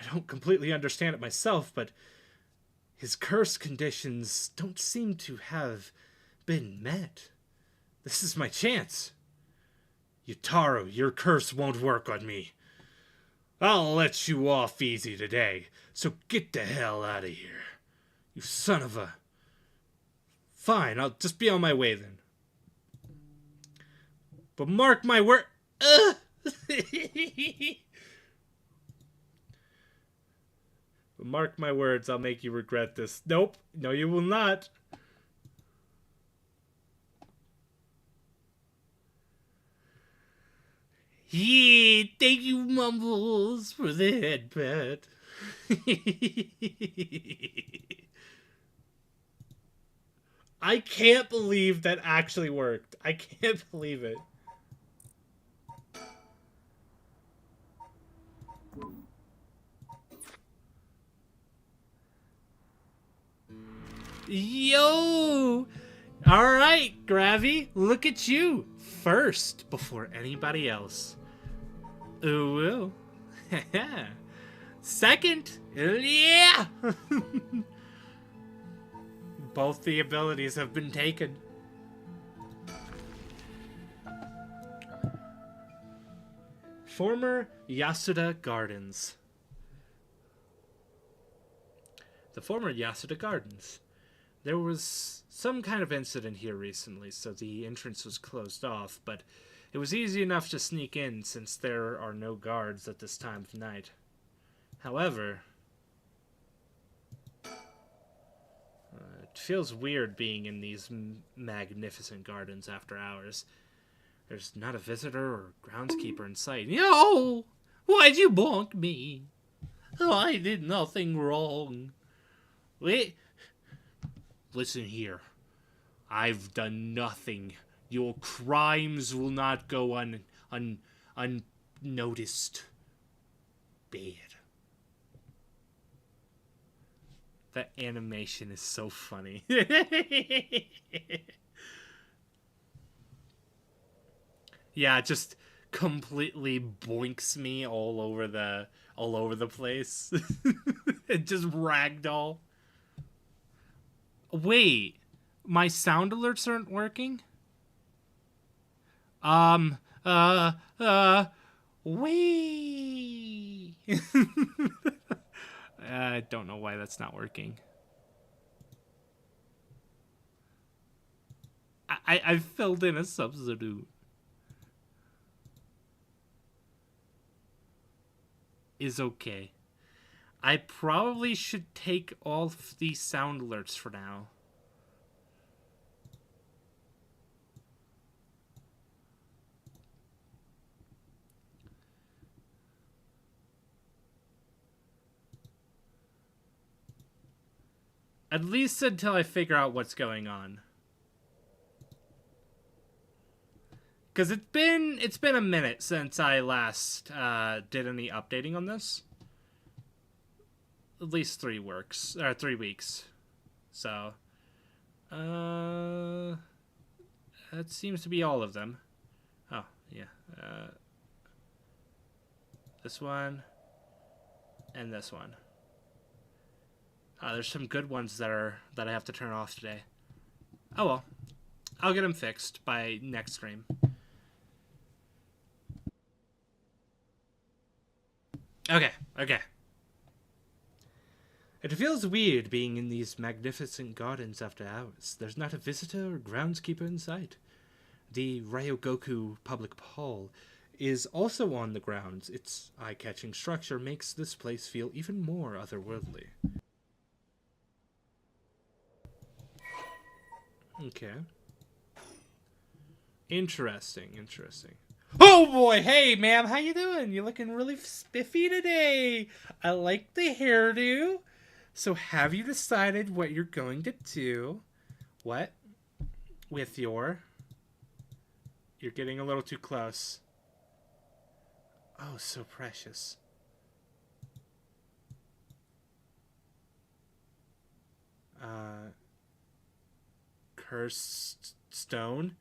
I don't completely understand it myself, but his curse conditions don't seem to have been met. This is my chance. Yutaro, your curse won't work on me. I'll let you off easy today, so get the hell out of here. You son of a... Fine, I'll just be on my way then. But mark my word... But mark my words, I'll make you regret this. Nope, no you will not. Yeah, thank you, Mumbles, for the headbutt. I can't believe that actually worked. I can't believe it. Yo! Alright, Gravy, look at you. First, before anybody else. Ooh. Second, yeah! Both the abilities have been taken. Former Yasuda Gardens. The former Yasuda Gardens. There was some kind of incident here recently, so the entrance was closed off, but it was easy enough to sneak in since there are no guards at this time of night. However, it feels weird being in these magnificent gardens after hours. There's not a visitor or groundskeeper in sight. Yo! Why'd you bonk me? Oh, I did nothing wrong. Wait. Listen here. I've done nothing. Your crimes will not go unnoticed. Bad. That animation is so funny. Yeah, it just completely boinks me all over the place. It just ragdoll. Wait, my sound alerts aren't working? Wait. I don't know why that's not working. I filled in a substitute. Is okay. I probably should take all of these sound alerts for now. At least until I figure out what's going on. Because it's been a minute since I last did any updating on this. At least 3 weeks. So, that seems to be all of them. Oh, yeah. This one. And this one. There's some good ones that I have to turn off today. Oh well. I'll get them fixed by next stream. Okay. It feels weird being in these magnificent gardens after hours. There's not a visitor or groundskeeper in sight. The Ryogoku Public Hall is also on the grounds. Its eye-catching structure makes this place feel even more otherworldly. Okay. Interesting. Oh boy, hey ma'am, how you doing? You're looking really spiffy today. I like the hairdo. So have you decided what you're going to do? What? With your... You're getting a little too close. Oh, so precious. Cursed stone?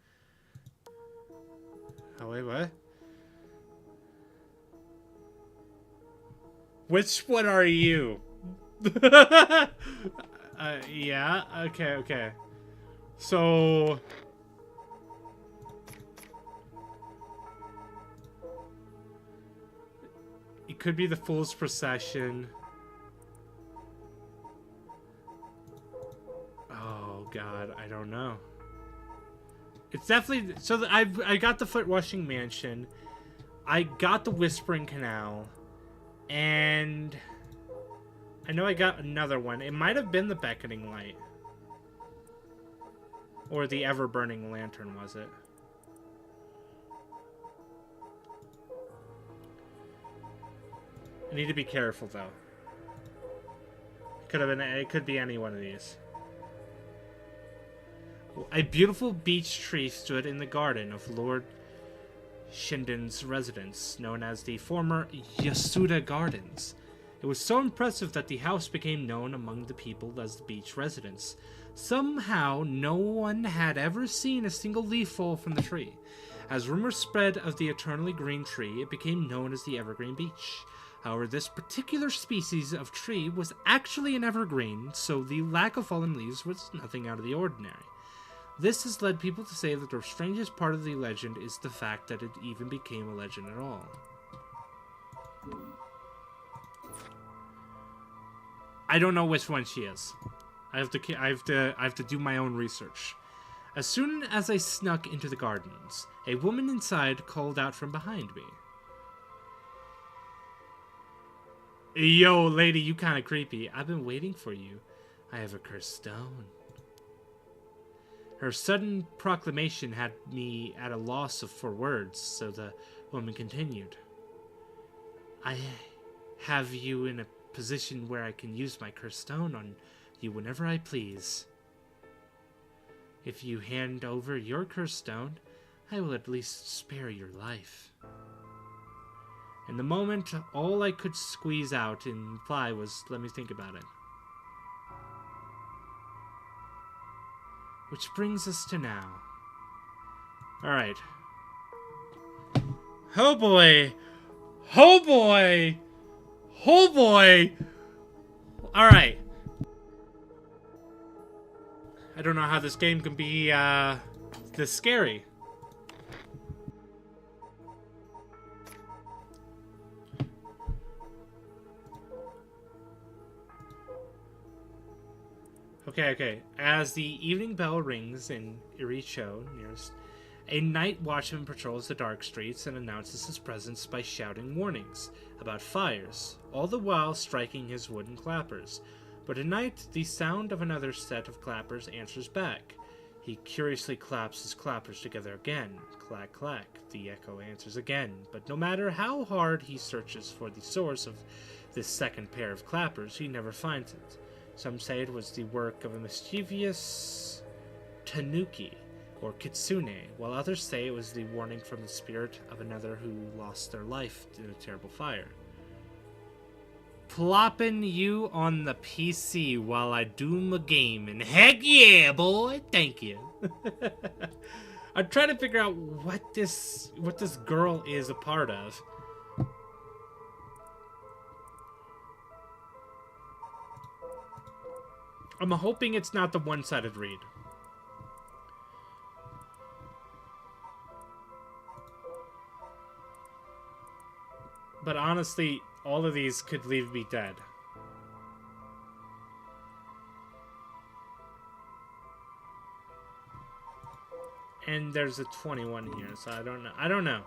Oh, wait, what? Which one are you? Yeah, okay. So... It could be the Fool's Procession. Oh, God, I don't know. It's definitely... So I got the Foot Washing Mansion. I got the Whispering Canal. And... I know I got another one. It might have been the Beckoning Light. Or the Ever-Burning Lantern, was it? I need to be careful, though. It could be any one of these. A beautiful beech tree stood in the garden of Lord Shinden's residence, known as the former Yasuda Gardens. It was so impressive that the house became known among the people as the beech residence. Somehow, no one had ever seen a single leaf fall from the tree. As rumors spread of the eternally green tree, it became known as the evergreen beech. However, this particular species of tree was actually an evergreen, so the lack of fallen leaves was nothing out of the ordinary. This has led people to say that the strangest part of the legend is the fact that it even became a legend at all. I don't know which one she is. I have to do my own research. As soon as I snuck into the gardens, a woman inside called out from behind me. Yo, lady, you kinda creepy. I've been waiting for you. I have a cursed stone. Her sudden proclamation had me at a loss for words, so the woman continued. I have you in a position where I can use my cursed stone on you whenever I please. If you hand over your cursed stone, I will at least spare your life. In the moment, all I could squeeze out in reply was, let me think about it. Which brings us to now. Alright. Oh boy! Oh boy! Oh boy! Alright. I don't know how this game can be, this scary. Okay. As the evening bell rings in Iricho, nearest, a night watchman patrols the dark streets and announces his presence by shouting warnings about fires, all the while striking his wooden clappers. But tonight, the sound of another set of clappers answers back. He curiously claps his clappers together again. Clack, clack. The echo answers again. But no matter how hard he searches for the source of this second pair of clappers, he never finds it. Some say it was the work of a mischievous tanuki, or kitsune, while others say it was the warning from the spirit of another who lost their life in a terrible fire. Plopping you on the PC while I do my game, and heck yeah, boy! Thank you. I'm trying to figure out what this girl is a part of. I'm hoping it's not the one-sided read. But honestly, all of these could leave me dead. And there's a 21 here, so I don't know.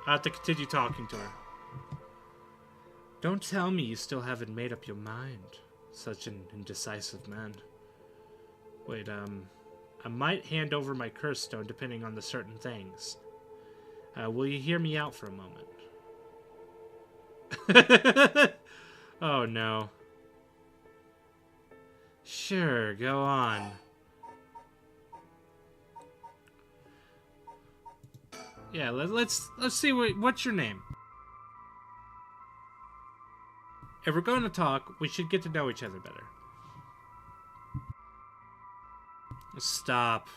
I have to continue talking to her. Don't tell me you still haven't made up your mind. Such an indecisive man. Wait, I might hand over my curse stone depending on the certain things. Will you hear me out for a moment? Oh no. Sure, go on. Yeah, let's see what's your name? If we're going to talk, we should get to know each other better. Stop.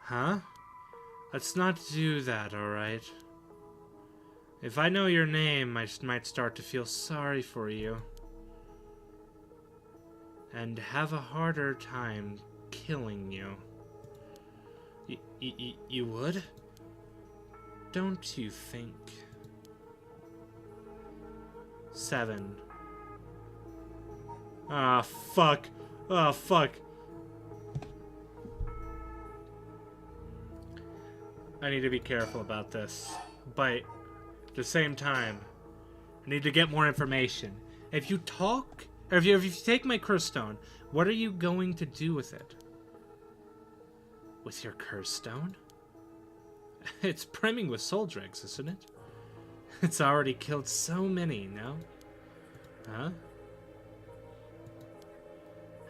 Huh? Let's not do that, alright? If I know your name, I might start to feel sorry for you. And have a harder time killing you. You would? Don't you think? 7. Ah, fuck. Oh, fuck. I need to be careful about this. But at the same time, I need to get more information. If you talk, or if you take my curse stone, what are you going to do with it? With your curse stone? It's brimming with soul dregs, isn't it? It's already killed so many, no? Huh?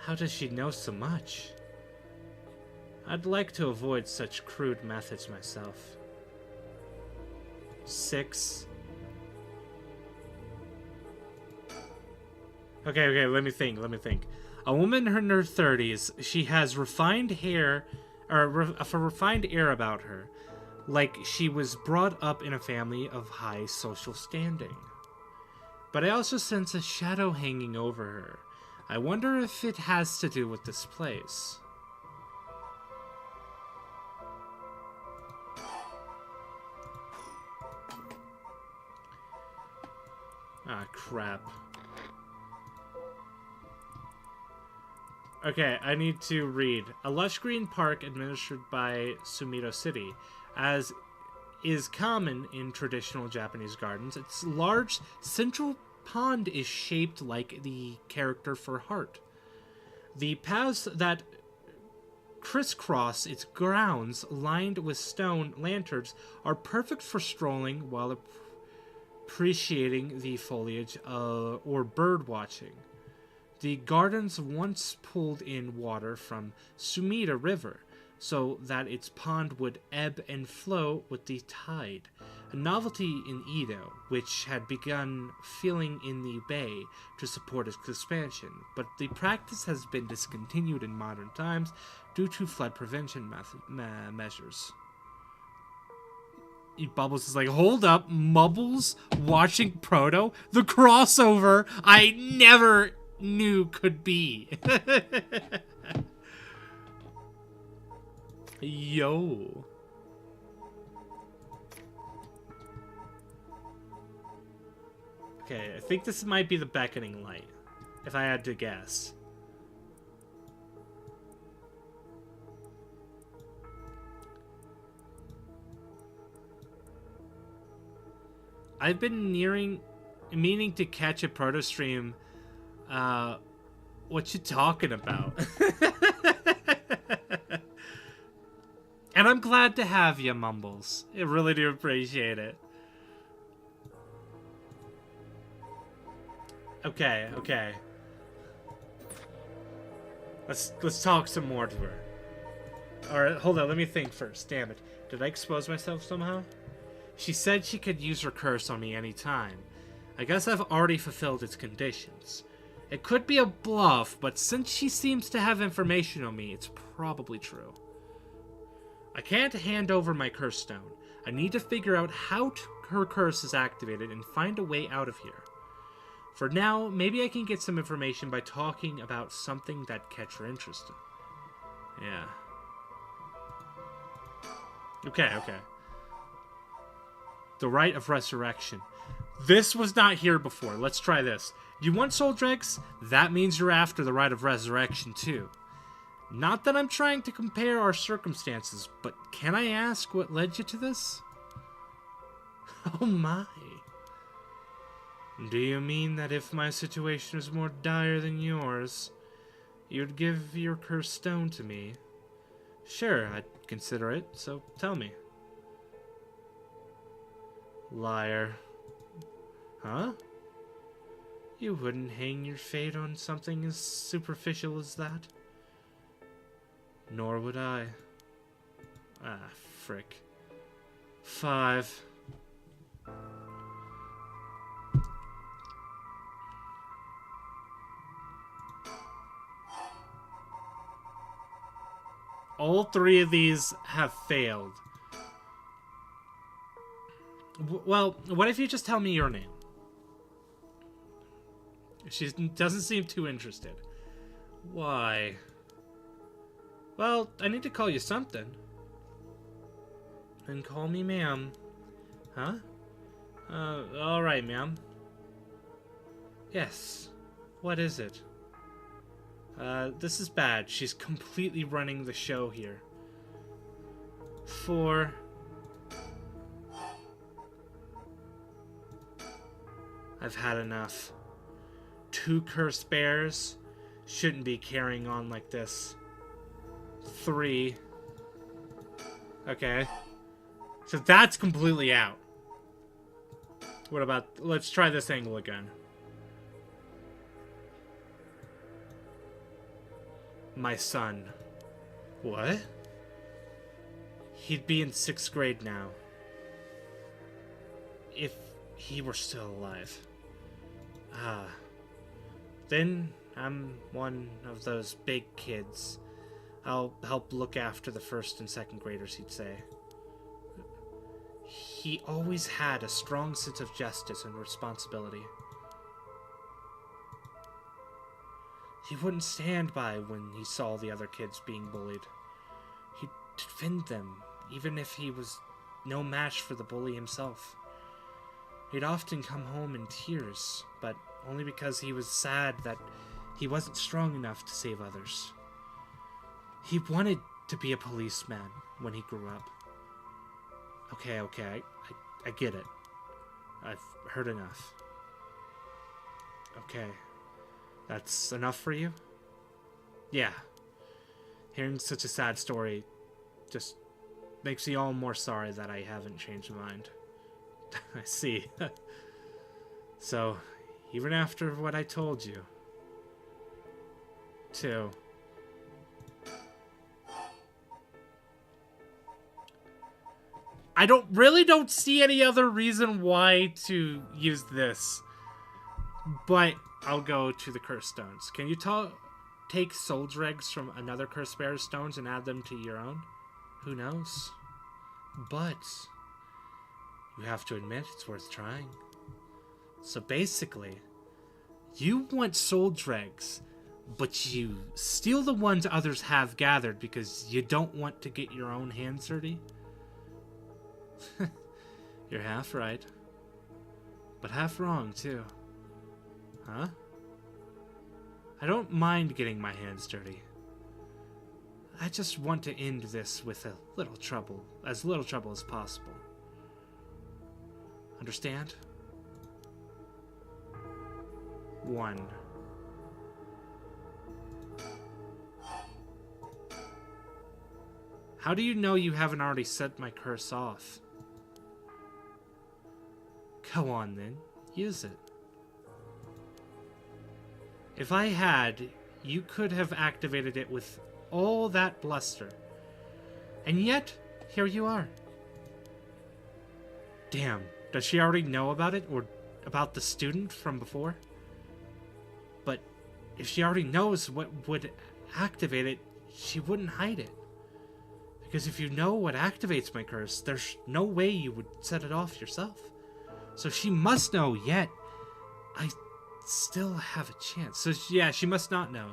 How does she know so much? I'd like to avoid such crude methods myself. 6. Okay, let me think. A woman in her 30s, she has refined hair, or a refined air about her, like she was brought up in a family of high social standing. But I also sense a shadow hanging over her. I wonder if it has to do with this place. Ah, crap. Okay, I need to read. A lush green park administered by Sumito City, as is common in traditional Japanese gardens. Its large central pond is shaped like the character for heart. The paths that crisscross its grounds, lined with stone lanterns, are perfect for strolling while appreciating the foliage or bird watching. The gardens once pulled in water from Sumida River, so that its pond would ebb and flow with the tide, a novelty in Edo, which had begun filling in the bay to support its expansion, but the practice has been discontinued in modern times due to flood prevention measures. Bubbles is like, hold up, Mubbles watching Proto? The crossover I never knew could be. Yo. Okay, I think this might be the beckoning light, if I had to guess. I've been meaning to catch a proto stream. What you talking about? And I'm glad to have you, Mumbles. I really do appreciate it. Okay. Let's talk some more to her. Alright, hold on, let me think first. Damn it. Did I expose myself somehow? She said she could use her curse on me anytime. I guess I've already fulfilled its conditions. It could be a bluff, but since she seems to have information on me, it's probably true. I can't hand over my curse stone. I need to figure out how her curse is activated and find a way out of here. For now, maybe I can get some information by talking about something that catch her interest. Yeah. Okay. The Rite of Resurrection. This was not here before. Let's try this. You want soul dregs? That means you're after the Rite of Resurrection too. Not that I'm trying to compare our circumstances, but can I ask what led you to this? Oh my. Do you mean that if my situation is more dire than yours, you'd give your cursed stone to me? Sure, I'd consider it, so tell me. Liar. Huh? You wouldn't hang your fate on something as superficial as that? Nor would I. Ah, frick. 5. All 3 of these have failed. Well, what if you just tell me your name? She doesn't seem too interested. Why? Well, I need to call you something. Then call me ma'am. Huh? Alright, ma'am. Yes. What is it? This is bad. She's completely running the show here. 4. I've had enough. 2 cursed bears. Shouldn't be carrying on like this. 3. Okay. So that's completely out. What about... Let's try this angle again. My son. What? He'd be in 6th grade now. If he were still alive. Ah. Then I'm one of those big kids. I'll help look after the 1st and 2nd graders, he'd say. He always had a strong sense of justice and responsibility. He wouldn't stand by when he saw the other kids being bullied. He'd defend them, even if he was no match for the bully himself. He'd often come home in tears, but only because he was sad that he wasn't strong enough to save others. He wanted to be a policeman when he grew up. Okay, I get it. I've heard enough. Okay. That's enough for you? Yeah. Hearing such a sad story just makes me all more sorry that I haven't changed my mind. I see. So, even after what I told you, too. I really don't see any other reason why to use this. But I'll go to the cursed stones. Can you take soul dregs from another cursed bear's stones and add them to your own? Who knows? But you have to admit it's worth trying. So basically, you want soul dregs, but you steal the ones others have gathered because you don't want to get your own hands dirty? You're half right. But half wrong, too. Huh? I don't mind getting my hands dirty. I just want to end this with as little trouble as possible. Understand? 1. How do you know you haven't already set my curse off? Go on then, use it. If I had, you could have activated it with all that bluster. And yet, here you are. Damn, does she already know about it, or about the student from before? But if she already knows what would activate it, she wouldn't hide it. Because if you know what activates my curse, there's no way you would set it off yourself. So she must know, yet I still have a chance. So yeah, she must not know.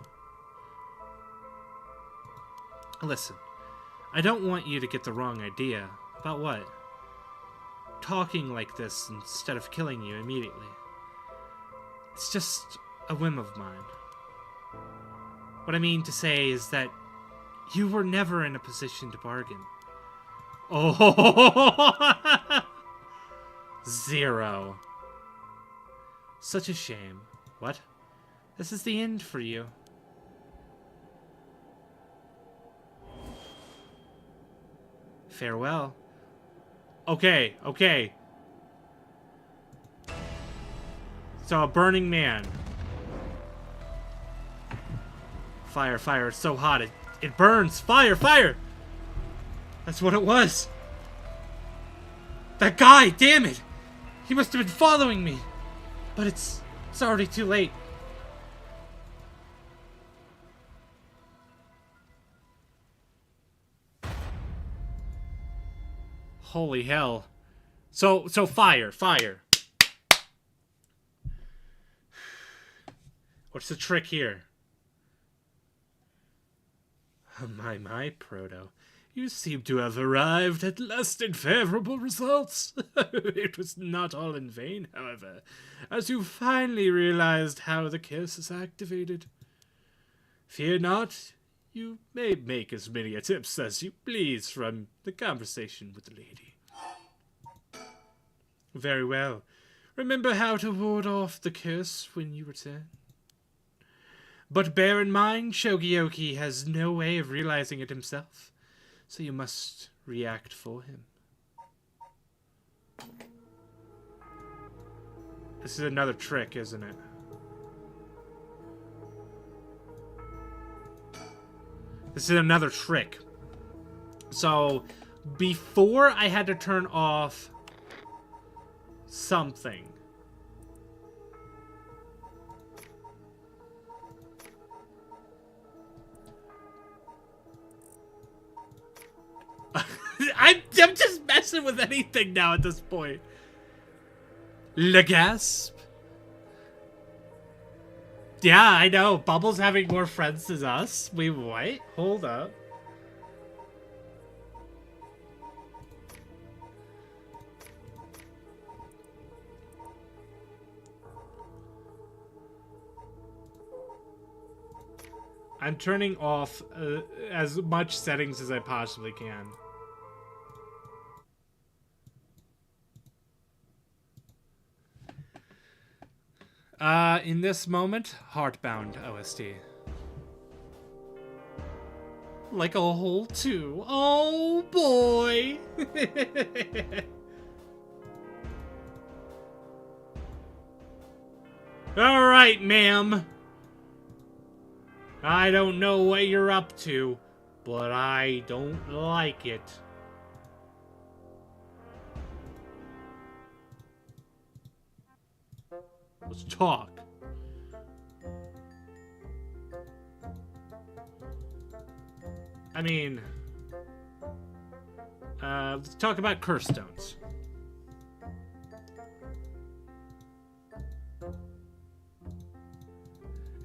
Listen, I don't want you to get the wrong idea. About what? Talking like this instead of killing you immediately. It's just a whim of mine. What I mean to say is that you were never in a position to bargain. Oh, 0. Such a shame. What? This is the end for you. Farewell. Okay. So, a burning man. Fire, it's so hot. It burns. Fire! That's what it was. That guy, damn it! He must have been following me. But it's already too late. Holy hell. So fire. What's the trick here? My, Proto. You seem to have arrived at last in favorable results. It was not all in vain, however, as you finally realized how the curse is activated. Fear not, you may make as many attempts as you please from the conversation with the lady. Very well. Remember how to ward off the curse when you return. But bear in mind, Shogioki has no way of realizing it himself, so you must react for him. This is another trick, isn't it? This is another trick. So, before I had to turn off something. I'm just messing with anything now at this point. Le gasp. Yeah, I know. Bubbles having more friends than us. Wait, what? Hold up. I'm turning off as much settings as I possibly can. In this moment, Heartbound OST. Like a hole too. Oh boy! Alright, ma'am. I don't know what you're up to, but I don't like it. Let's talk. I mean, let's talk about curse stones.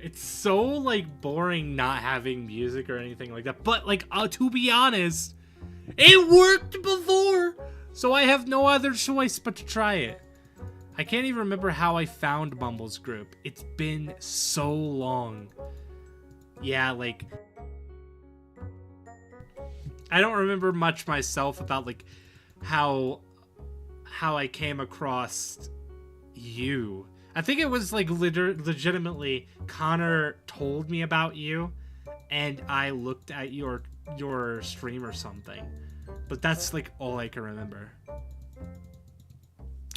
It's so, like, boring not having music or anything like that. But, like, to be honest, it worked before! So I have no other choice but to try it. I can't even remember how I found Mumble's group. It's been so long. Yeah, like, I don't remember much myself about, like, how I came across you. I think it was, like, legitimately Connor told me about you, and I looked at your stream or something. But that's, like, all I can remember.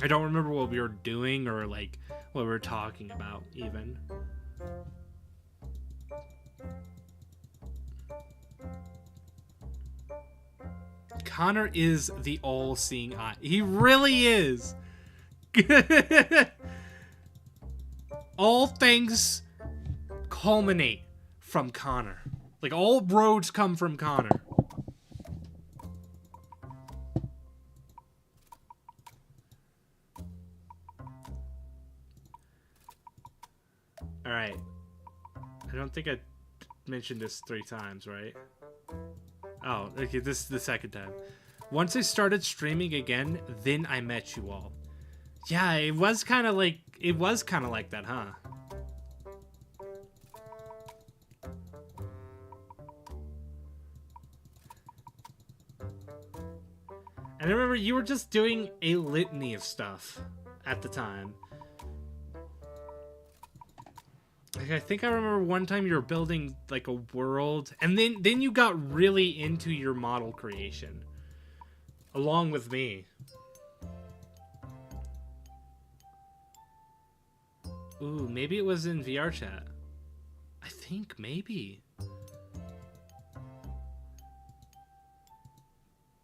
I don't remember what we were doing or, like, what we were talking about, even. Connor is the all-seeing eye. He really is. All things culminate from Connor. Like, all roads come from Connor. Alright. I don't think I mentioned this 3 times, right? Oh, okay, this is the second time. Once I started streaming again, then I met you all. Yeah, it was kind of like that, huh? And I remember you were just doing a litany of stuff at the time. Like, I think I remember one time you were building, like, a world, and then you got really into your model creation. Along with me. Ooh, maybe it was in VR chat. I think maybe.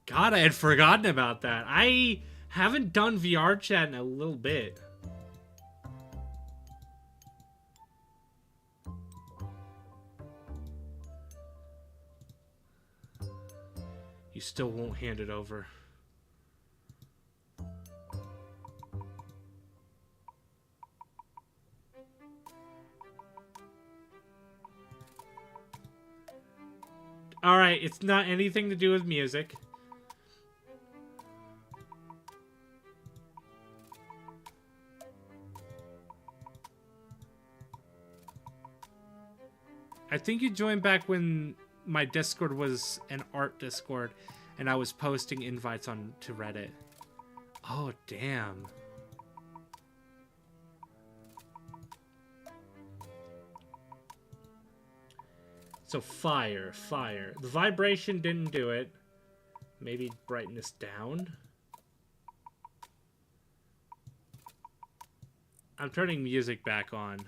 God, I had forgotten about that. I haven't done VR chat in a little bit. You still won't hand it over. Alright, it's not anything to do with music. I think you joined back when my Discord was an art Discord and I was posting invites on to Reddit. Oh, damn. So fire. The vibration didn't do it. Maybe brightness down. I'm turning music back on.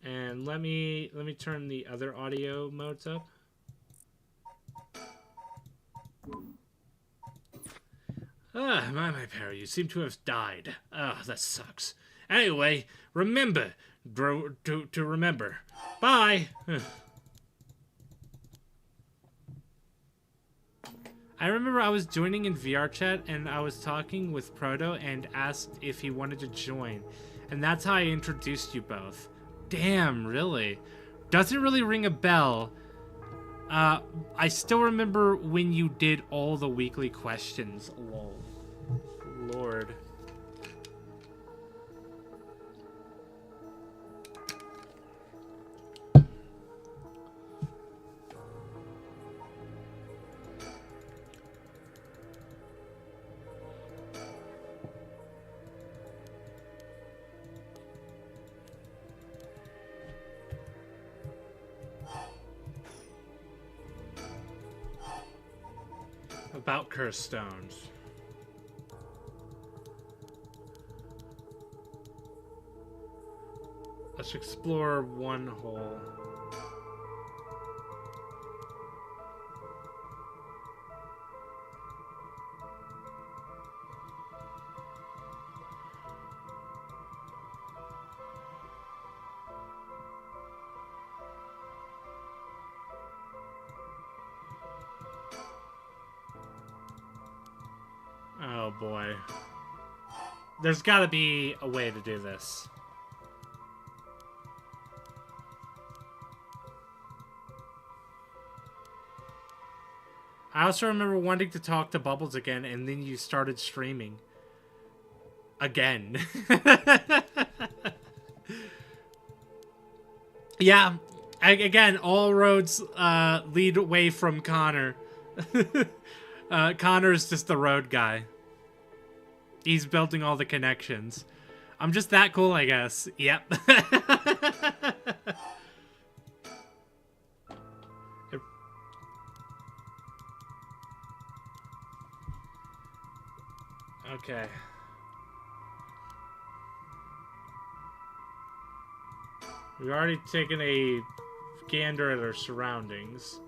And let me turn the other audio modes up. My Perry, you seem to have died. That sucks. Anyway, remember to remember. Bye. I remember I was joining in VR chat and I was talking with Proto and asked if he wanted to join. And that's how I introduced you both. Damn, really? Doesn't really ring a bell. I still remember when you did all the weekly questions. Lol. Lord. About cursed stones. Let's explore one hole. Oh boy. There's gotta be a way to do this. I also remember wanting to talk to Bubbles again, and then you started streaming. Again. Yeah. Again, all roads lead away from Connor. Connor's just the road guy. He's building all the connections. I'm just that cool, I guess. Yep. Okay. We've already taken a gander at our surroundings.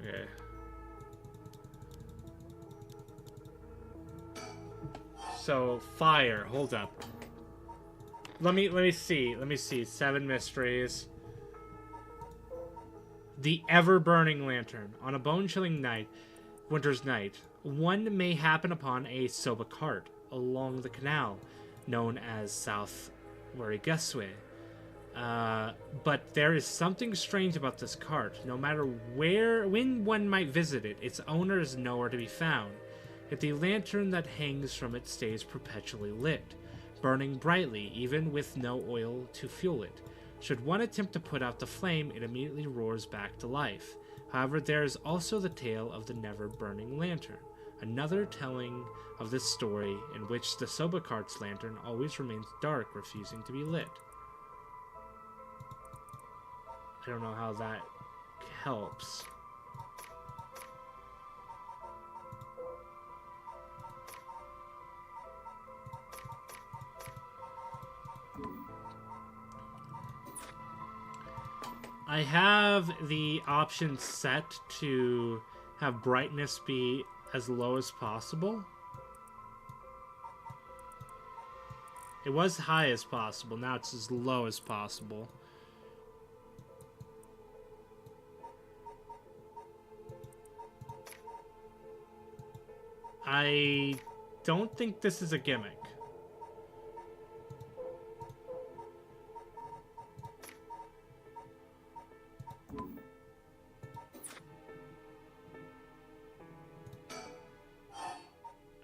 Okay. So, fire. Hold up. Let me see. Let me see. 7 mysteries. The ever-burning lantern. On a bone-chilling night, winter's night, one may happen upon a soba cart along the canal, known as South Warigaswe. But there is something strange about this cart. No matter when one might visit it, its owner is nowhere to be found. Yet the lantern that hangs from it stays perpetually lit, burning brightly even with no oil to fuel it. Should one attempt to put out the flame, it immediately roars back to life. However, there is also the tale of the never-burning lantern, another telling of this story in which the soba cart's lantern always remains dark, refusing to be lit. I don't know how that helps. I have the option set to have brightness be as low as possible. It was high as possible, now it's as low as possible. I don't think this is a gimmick.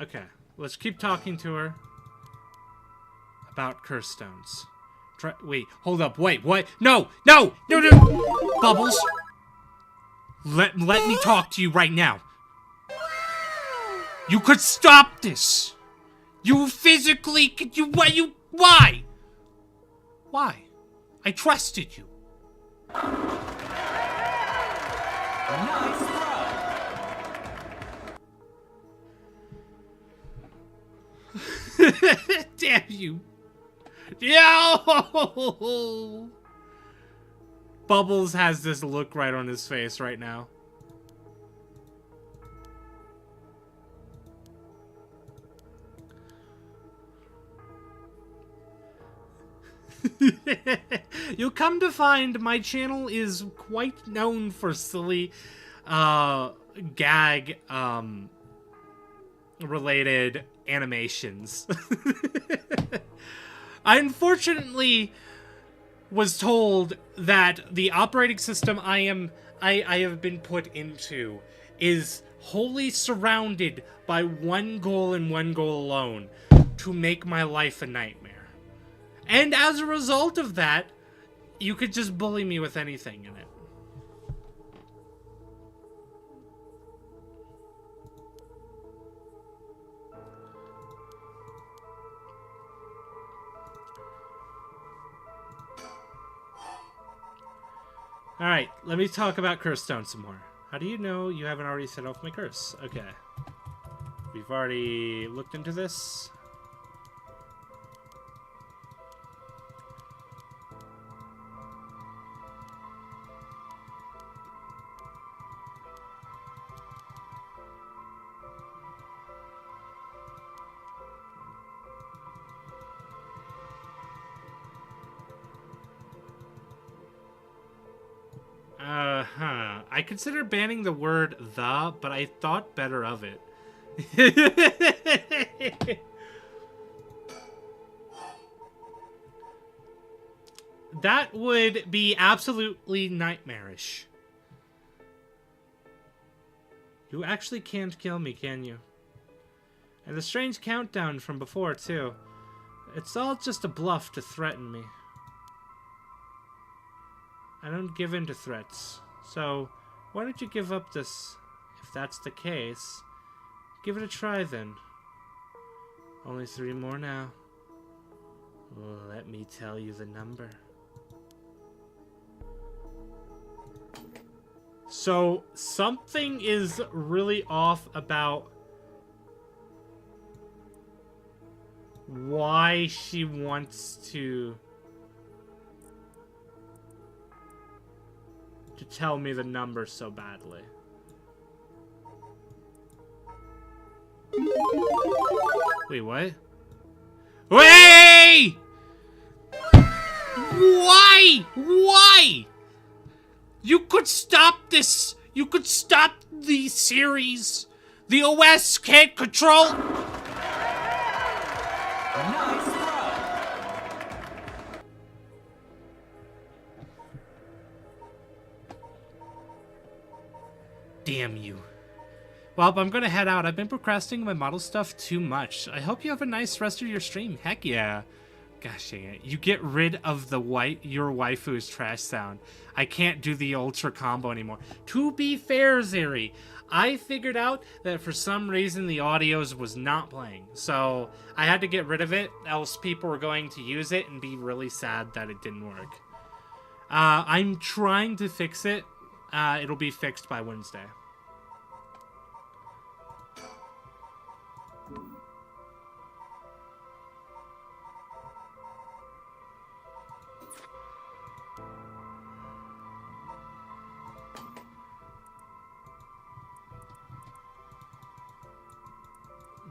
Okay, let's keep talking to her about curse stones. Wait, hold up, wait, what? No! Bubbles! Let me talk to you right now. You could stop this. You physically could. Why? Why? I trusted you. Nice throw. Damn you. Yo! Bubbles has this look right on his face right now. You'll come to find my channel is quite known for silly gag related animations. I unfortunately was told that the operating system I have been put into is wholly surrounded by one goal and one goal alone: to make my life a nightmare. And as a result of that, you could just bully me with anything in it. Alright, let me talk about Curse Stone some more. How do you know you haven't already set off my curse? Okay. We've already looked into this. I consider banning the word "the," but I thought better of it. That would be absolutely nightmarish. You actually can't kill me, can you? And the strange countdown from before, too. It's all just a bluff to threaten me. I don't give in to threats. So, why don't you give up this? If that's the case, give it a try then. Only 3 more now. Well, let me tell you the number. So, something is really off about why she wants to tell me the number so badly. Wait, what? Wait! Why? Why? You could stop this. You could stop the series. The OS can't control. Nice throw. Damn you. Well, I'm gonna head out. I've been procrastinating my model stuff too much. I hope you have a nice rest of your stream. Heck yeah. Gosh dang it. You get rid of the your waifu's trash sound. I can't do the ultra combo anymore. To be fair, Zeri, I figured out that for some reason the audios was not playing. So I had to get rid of it, else people were going to use it and be really sad that it didn't work. I'm trying to fix it. It'll be fixed by Wednesday.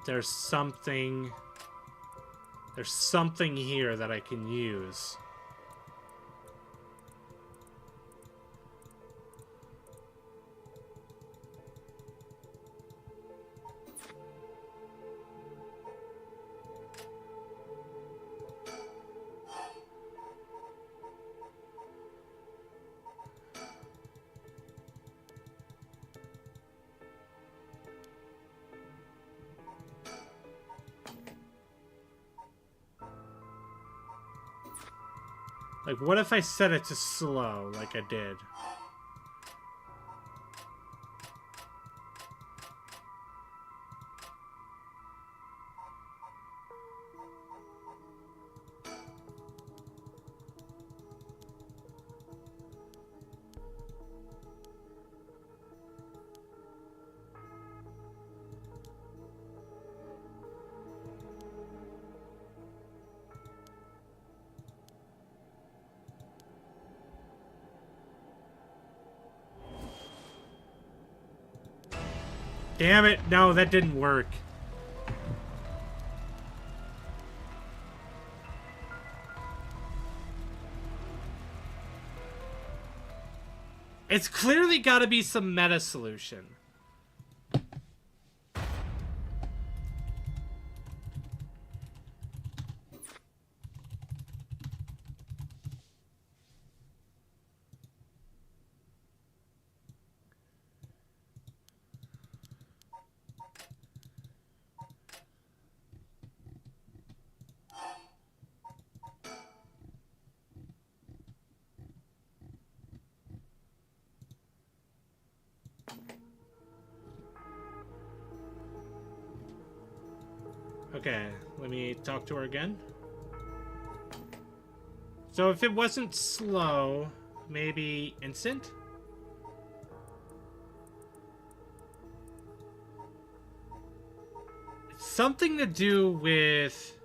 There's something here that I can use. Like, what if I set it to slow, like I did? Damn it. No, that didn't work. It's clearly got to be some meta solution. Okay, let me talk to her again. So if it wasn't slow, maybe instant? It's something to do with...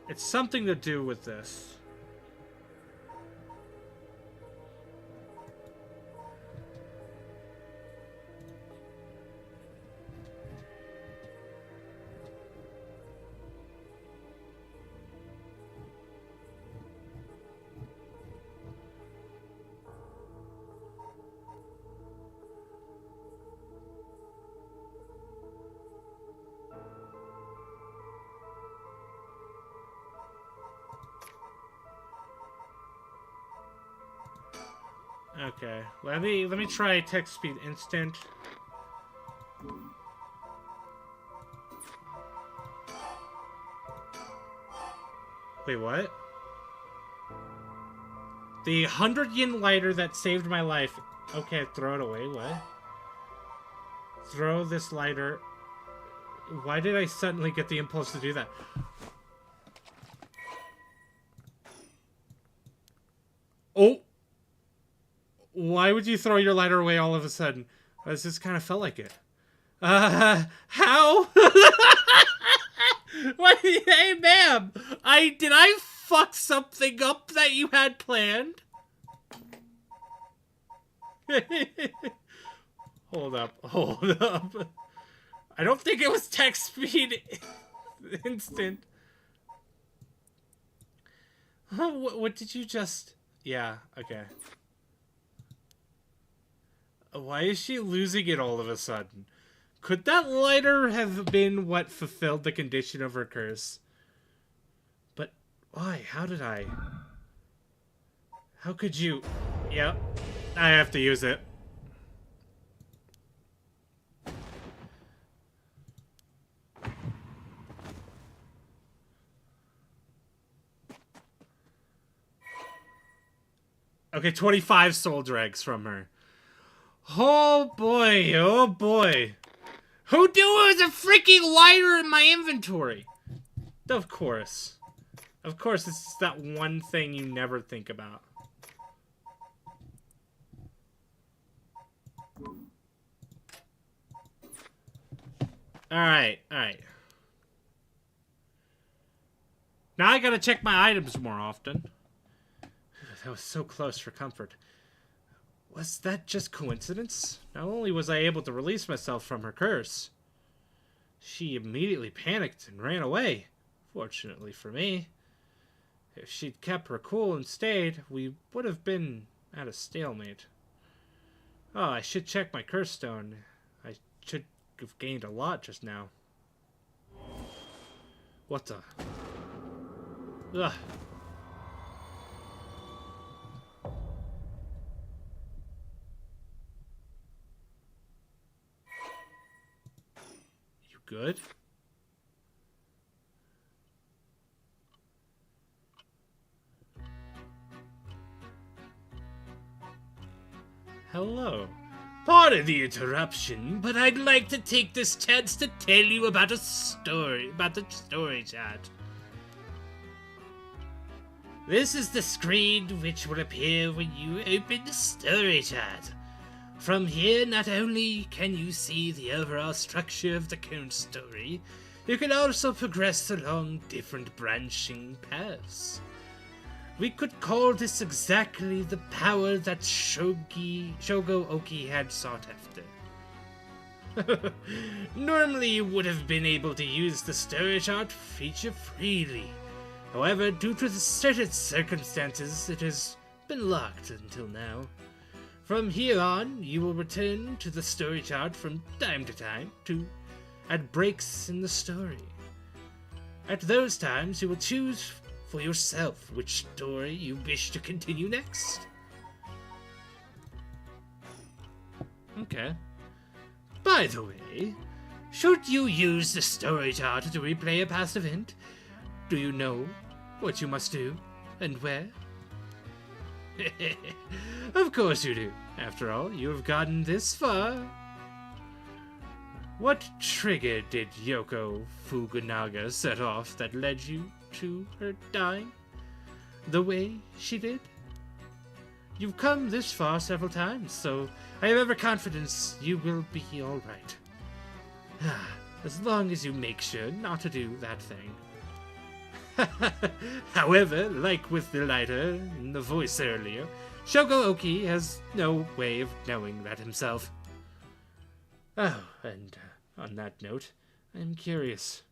It's something to do with this. Okay, let me try text speed instant. Wait, what? The 100 yen lighter that saved my life. Okay, throw it away. What? Throw this lighter. Why did I suddenly get the impulse to do that? Oh! Why would you throw your lighter away all of a sudden? This just kind of felt like it. How? What? Hey, ma'am! Did I fuck something up that you had planned? Hold up. I don't think it was text speed instant. What did you just... Yeah, okay. Why is she losing it all of a sudden? Could that lighter have been what fulfilled the condition of her curse? But why? How did I? How could you? Yep, I have to use it. Okay, 25 soul dregs from her. Oh boy, oh boy. Who knew it was a freaking lighter in my inventory? Of course. Of course, it's that one thing you never think about. Alright. Now I gotta check my items more often. That was so close for comfort. Was that just coincidence? Not only was I able to release myself from her curse, she immediately panicked and ran away. Fortunately for me. If she'd kept her cool and stayed, we would have been at a stalemate. Oh, I should check my curse stone. I should have gained a lot just now. What the? Ugh. Good. Hello. Pardon the interruption, but I'd like to take this chance to tell you about the story chat. This is the screen which will appear when you open the story chat. From here, not only can you see the overall structure of the current story, you can also progress along different branching paths. We could call this exactly the power that Shogo Oki had sought after. Normally you would have been able to use the storage art feature freely. However, due to the certain circumstances, it has been locked until now. From here on, you will return to the storage art from time to time at breaks in the story. At those times, you will choose for yourself which story you wish to continue next. Okay. By the way, should you use the storage art to replay a past event, do you know what you must do and where? Of course you do. After all, you have gotten this far. What trigger did Yoko Fukunaga set off that led you to her dying the way she did? You've come this far several times, so I have every confidence you will be alright. As long as you make sure not to do that thing. However, like with the lighter in the voice earlier, Shogo Oki has no way of knowing that himself. Oh, and on that note, I'm curious.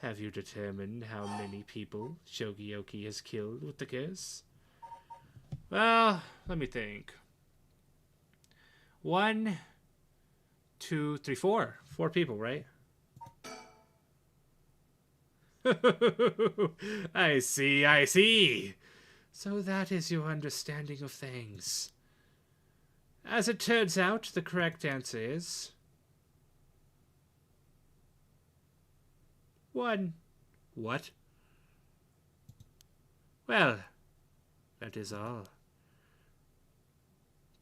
Have you determined how many people Shogo Oki has killed with the curse? Well, let me think. 1, 2, 3, 4. 4 people, right? I see. So that is your understanding of things. As it turns out, the correct answer is 1. What? Well, that is all.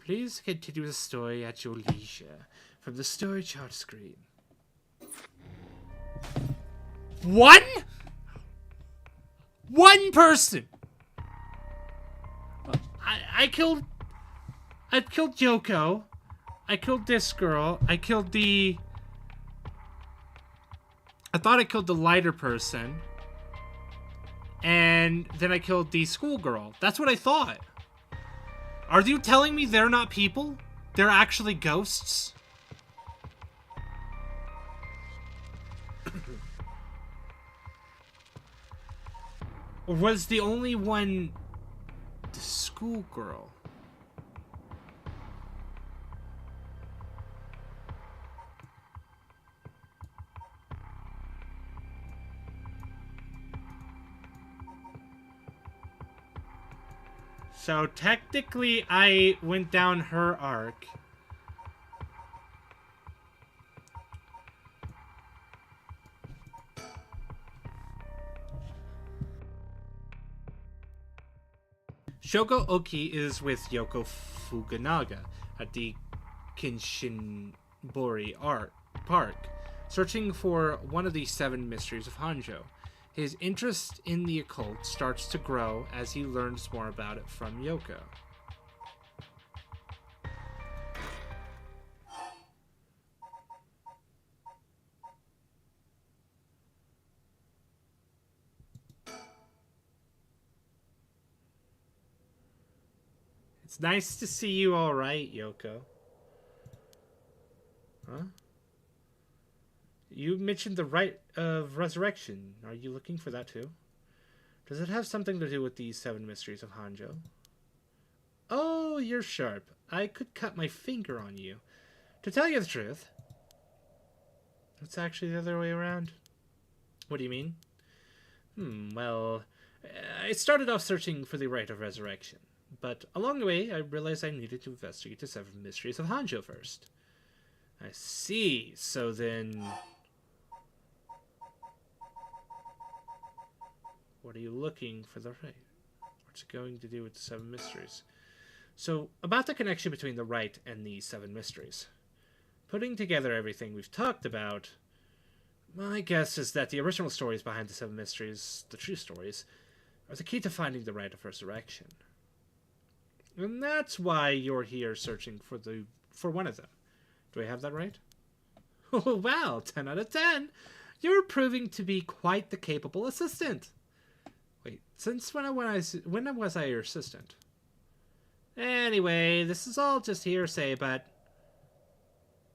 Please continue the story at your leisure from the story chart screen. 1 person! I killed Yoko. I killed this girl. I thought I killed the lighter person. And then I killed the schoolgirl. That's what I thought. Are you telling me they're not people? They're actually ghosts? Or was the only one the schoolgirl? So technically I went down her arc. Shogo Oki is with Yoko Fukunaga at the Kinshinbori Park, searching for one of the 7 mysteries of Hanjo. His interest in the occult starts to grow as he learns more about it from Yoko. It's nice to see you all right, Yoko. Huh? You mentioned the rite of resurrection. Are you looking for that too? Does it have something to do with the 7 mysteries of Hanjo? Oh, you're sharp. I could cut my finger on you. To tell you the truth, it's actually the other way around. What do you mean? Well, I started off searching for the rite of resurrection. But along the way, I realized I needed to investigate the 7 mysteries of Hanjo first. I see. So then, what are you looking for the rite? What's it going to do with the 7 mysteries? So, about the connection between the rite and the 7 mysteries. Putting together everything we've talked about, my guess is that the original stories behind the 7 mysteries, the true stories, are the key to finding the rite of resurrection. And that's why you're here searching for one of them. Do I have that right? Oh, wow, 10 out of 10. You're proving to be quite the capable assistant. Wait, Since when was I your assistant? Anyway, this is all just hearsay, but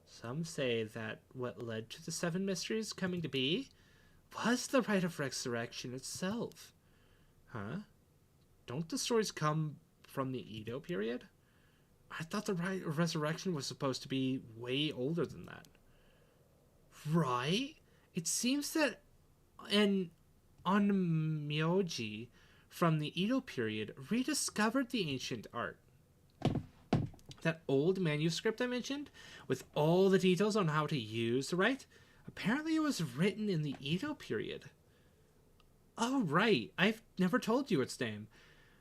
some say that what led to the 7 mysteries coming to be was the rite of resurrection itself. Huh? Don't the stories come from the Edo period? I thought the rite of resurrection was supposed to be way older than that. Right? It seems that an Onmyoji from the Edo period rediscovered the ancient art. That old manuscript I mentioned, with all the details on how to use the rite, apparently it was written in the Edo period. Oh, right. I've never told you its name.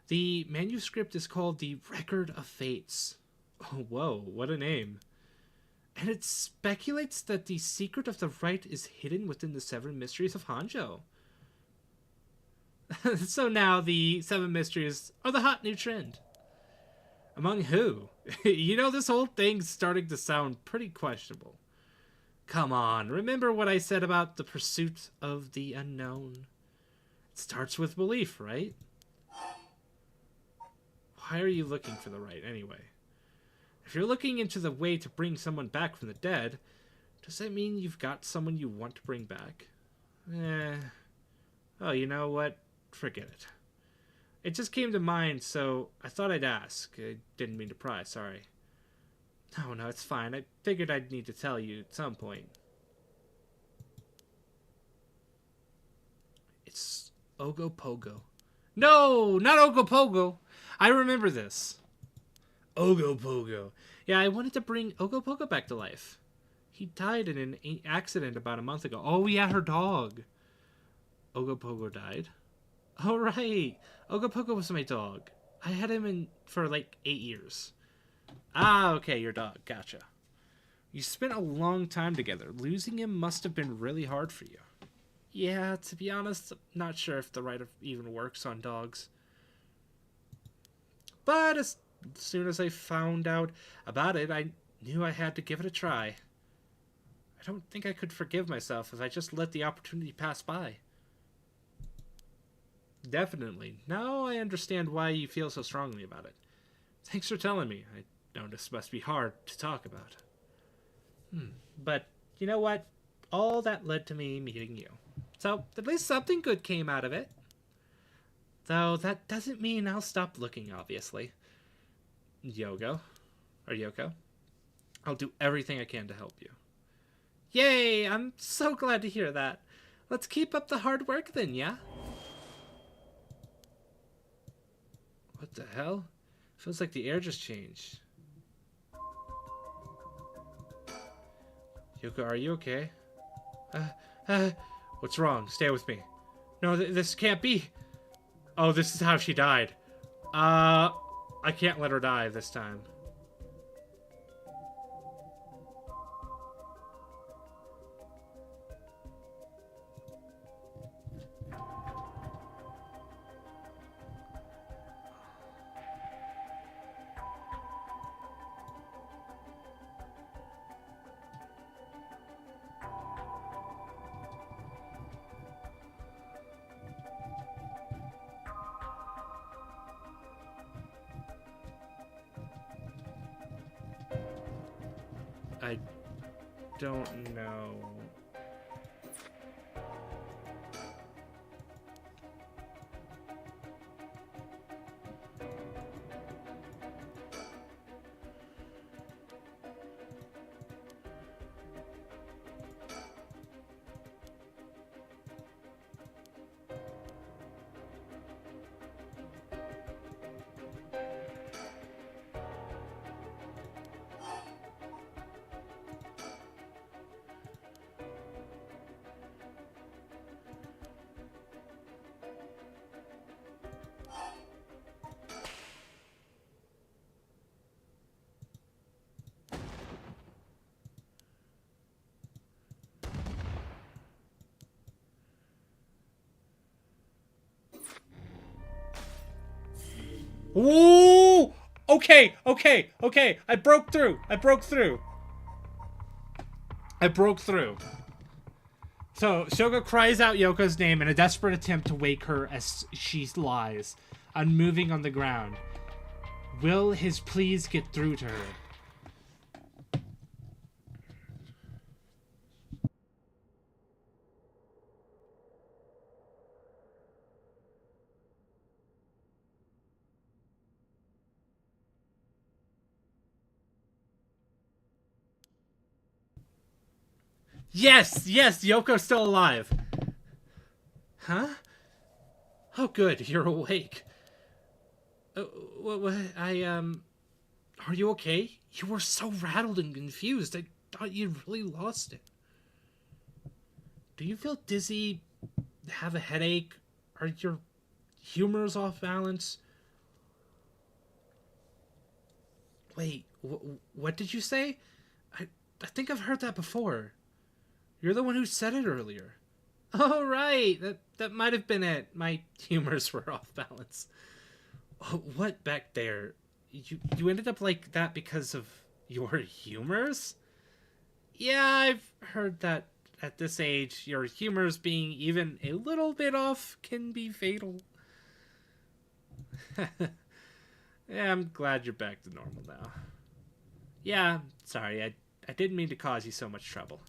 The manuscript is called the Record of Fates. Oh, whoa, what a name. And it speculates that the secret of the rite is hidden within the 7 mysteries of Hanjo. So now the 7 mysteries are the hot new trend. Among who? You know, this whole thing's starting to sound pretty questionable. Come on, remember what I said about the pursuit of the unknown? It starts with belief, right? Why are you looking for the rite anyway? If you're looking into the way to bring someone back from the dead, does that mean you've got someone you want to bring back? Oh, you know what? Forget it. It just came to mind, so I thought I'd ask. I didn't mean to pry, sorry. No, it's fine. I figured I'd need to tell you at some point. It's Ogopogo. No, not Ogopogo. I remember this. Ogopogo. Yeah, I wanted to bring Ogopogo back to life. He died in an accident about a month ago. Oh, yeah, her dog. Ogopogo died. Oh, right. Ogopogo was my dog. I had him in for like 8 years. Ah, okay, your dog. Gotcha. You spent a long time together. Losing him must have been really hard for you. Yeah, to be honest, I'm not sure if the rite even works on dogs. But as soon as I found out about it, I knew I had to give it a try. I don't think I could forgive myself if I just let the opportunity pass by. Definitely. Now I understand why you feel so strongly about it. Thanks for telling me. I know this must be hard to talk about. But you know what? All that led to me meeting you. So at least something good came out of it. Though that doesn't mean I'll stop looking, obviously. Yoko, I'll do everything I can to help you. Yay! I'm so glad to hear that. Let's keep up the hard work then, yeah? What the hell? Feels like the air just changed. Yoko, are you okay? What's wrong? Stay with me. No, this can't be. Oh, this is how she died. I can't let her die this time. I don't know. Ooh! Okay. I broke through. So, Shogo cries out Yoko's name in a desperate attempt to wake her as she lies, unmoving on the ground. Will his pleas get through to her? Yes! Yes! Yoko's still alive! Huh? Oh, good. You're awake. What? Are you okay? You were so rattled and confused. I thought you'd really lost it. Do you feel dizzy? Have a headache? Are your humors off balance? Wait, what did you say? I think I've heard that before. You're the one who said it earlier. Oh, right. That might have been it. My humors were off balance. Oh, what back there? You ended up like that because of your humors? Yeah, I've heard that at this age, your humors being even a little bit off can be fatal. Yeah, I'm glad you're back to normal now. Yeah, sorry, I didn't mean to cause you so much trouble.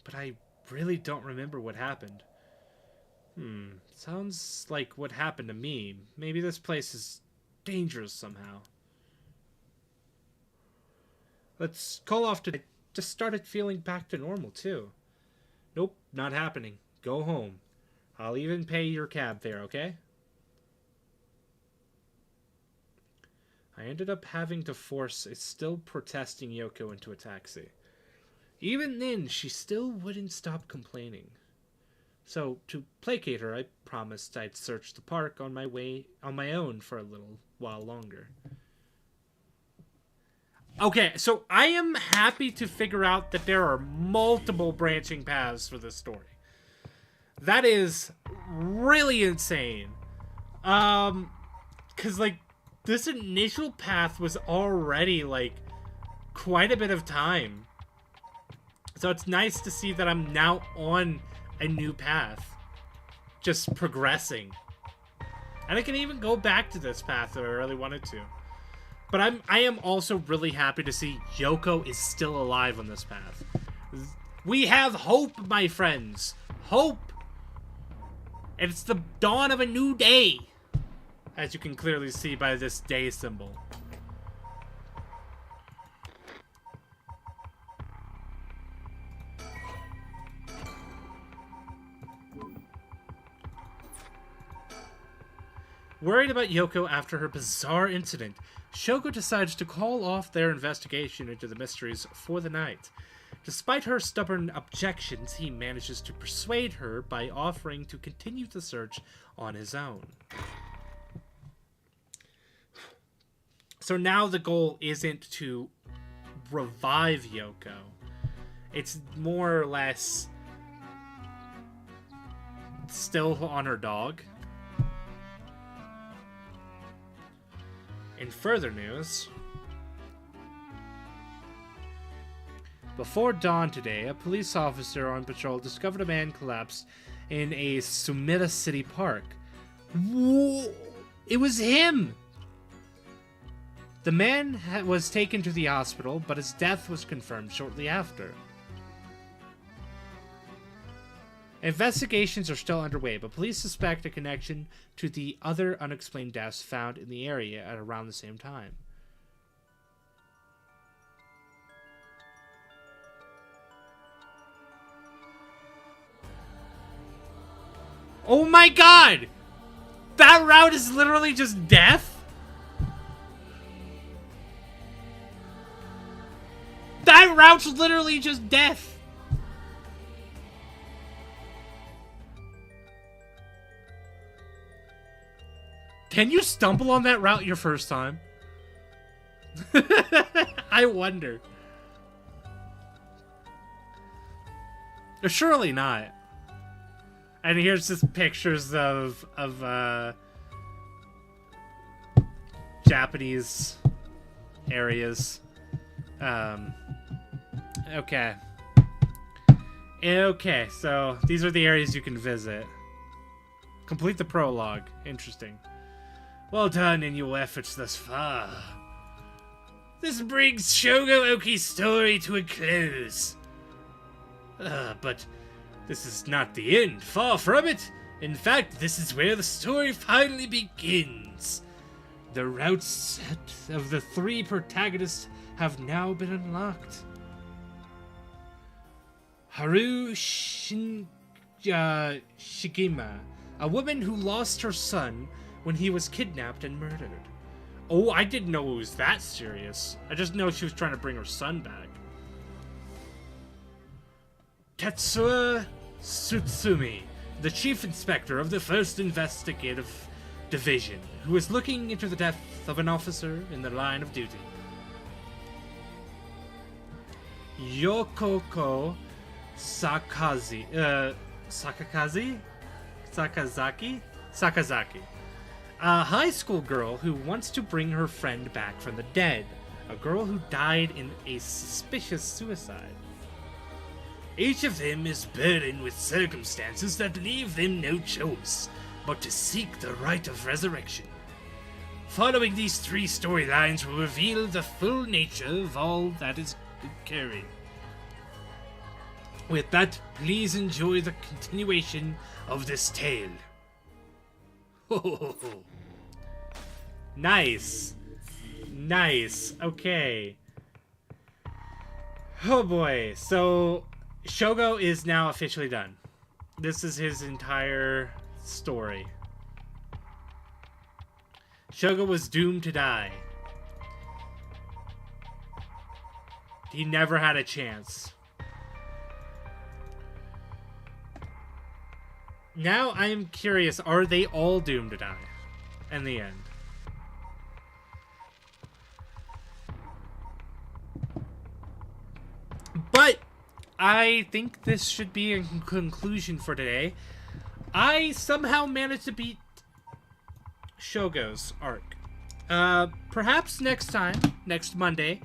But I really don't remember what happened. Sounds like what happened to me. Maybe this place is dangerous somehow. Let's call off today. I just started feeling back to normal, too. Nope, not happening. Go home. I'll even pay your cab fare, okay? I ended up having to force a still protesting Yoko into a taxi. Even then, she still wouldn't stop complaining. So, to placate her, I promised I'd search the park on my own for a little while longer. Okay, so I am happy to figure out that there are multiple branching paths for this story. That is really insane. 'Cause, like, this initial path was already, like, quite a bit of time. So it's nice to see that I'm now on a new path. Just progressing. And I can even go back to this path if I really wanted to. But I am also really happy to see Yoko is still alive on this path. We have hope, my friends. Hope. And it's the dawn of a new day. As you can clearly see by this day symbol. Worried about Yoko after her bizarre incident, Shoko decides to call off their investigation into the mysteries for the night. Despite her stubborn objections, he manages to persuade her by offering to continue the search on his own. So now the goal isn't to revive Yoko. It's more or less still on her dog. In further news, before dawn today, a police officer on patrol discovered a man collapsed in a Sumida City park. Whoa! It was him! The man was taken to the hospital, but his death was confirmed shortly after. Investigations are still underway, but police suspect a connection to the other unexplained deaths found in the area at around the same time. Oh my god! That route is literally just death? That route's literally just death! Can you stumble on that route your first time? I wonder. Surely not. And here's just pictures of Japanese areas. Okay. Okay, so these are the areas you can visit. Complete the prologue. Interesting. Well done in your efforts thus far. This brings Shogo Oki's story to a close. But this is not the end. Far from it. In fact, this is where the story finally begins. The route set of the three protagonists have now been unlocked. Haru Shigima, a woman who lost her son when he was kidnapped and murdered. Oh, I didn't know it was that serious. I just know she was trying to bring her son back. Tetsuya Tsutsumi, the chief inspector of the 1st Investigative Division, who is looking into the death of an officer in the line of duty. Yokoko Sakazaki, a high school girl who wants to bring her friend back from the dead, a girl who died in a suspicious suicide. Each of them is burdened with circumstances that leave them no choice but to seek the rite of resurrection. Following these three storylines will reveal the full nature of all that is occurring. With that, please enjoy the continuation of this tale. Nice. Nice. Okay. Oh boy. So, Shogo is now officially done. This is his entire story. Shogo was doomed to die. He never had a chance. Now I am curious, are they all doomed to die in the end? But I think this should be a conclusion for today. I somehow managed to beat Shogo's arc. Perhaps next time, next Monday,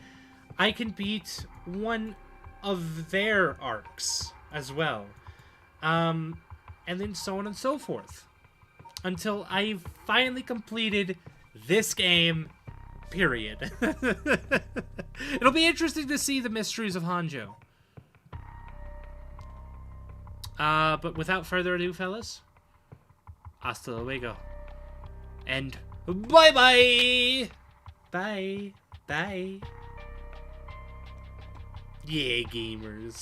I can beat one of their arcs as well. And then so on and so forth. Until I've finally completed this game, period. It'll be interesting to see the mysteries of Hanjo. But without further ado, fellas, hasta luego. And bye-bye! Bye. Bye. Yeah, gamers.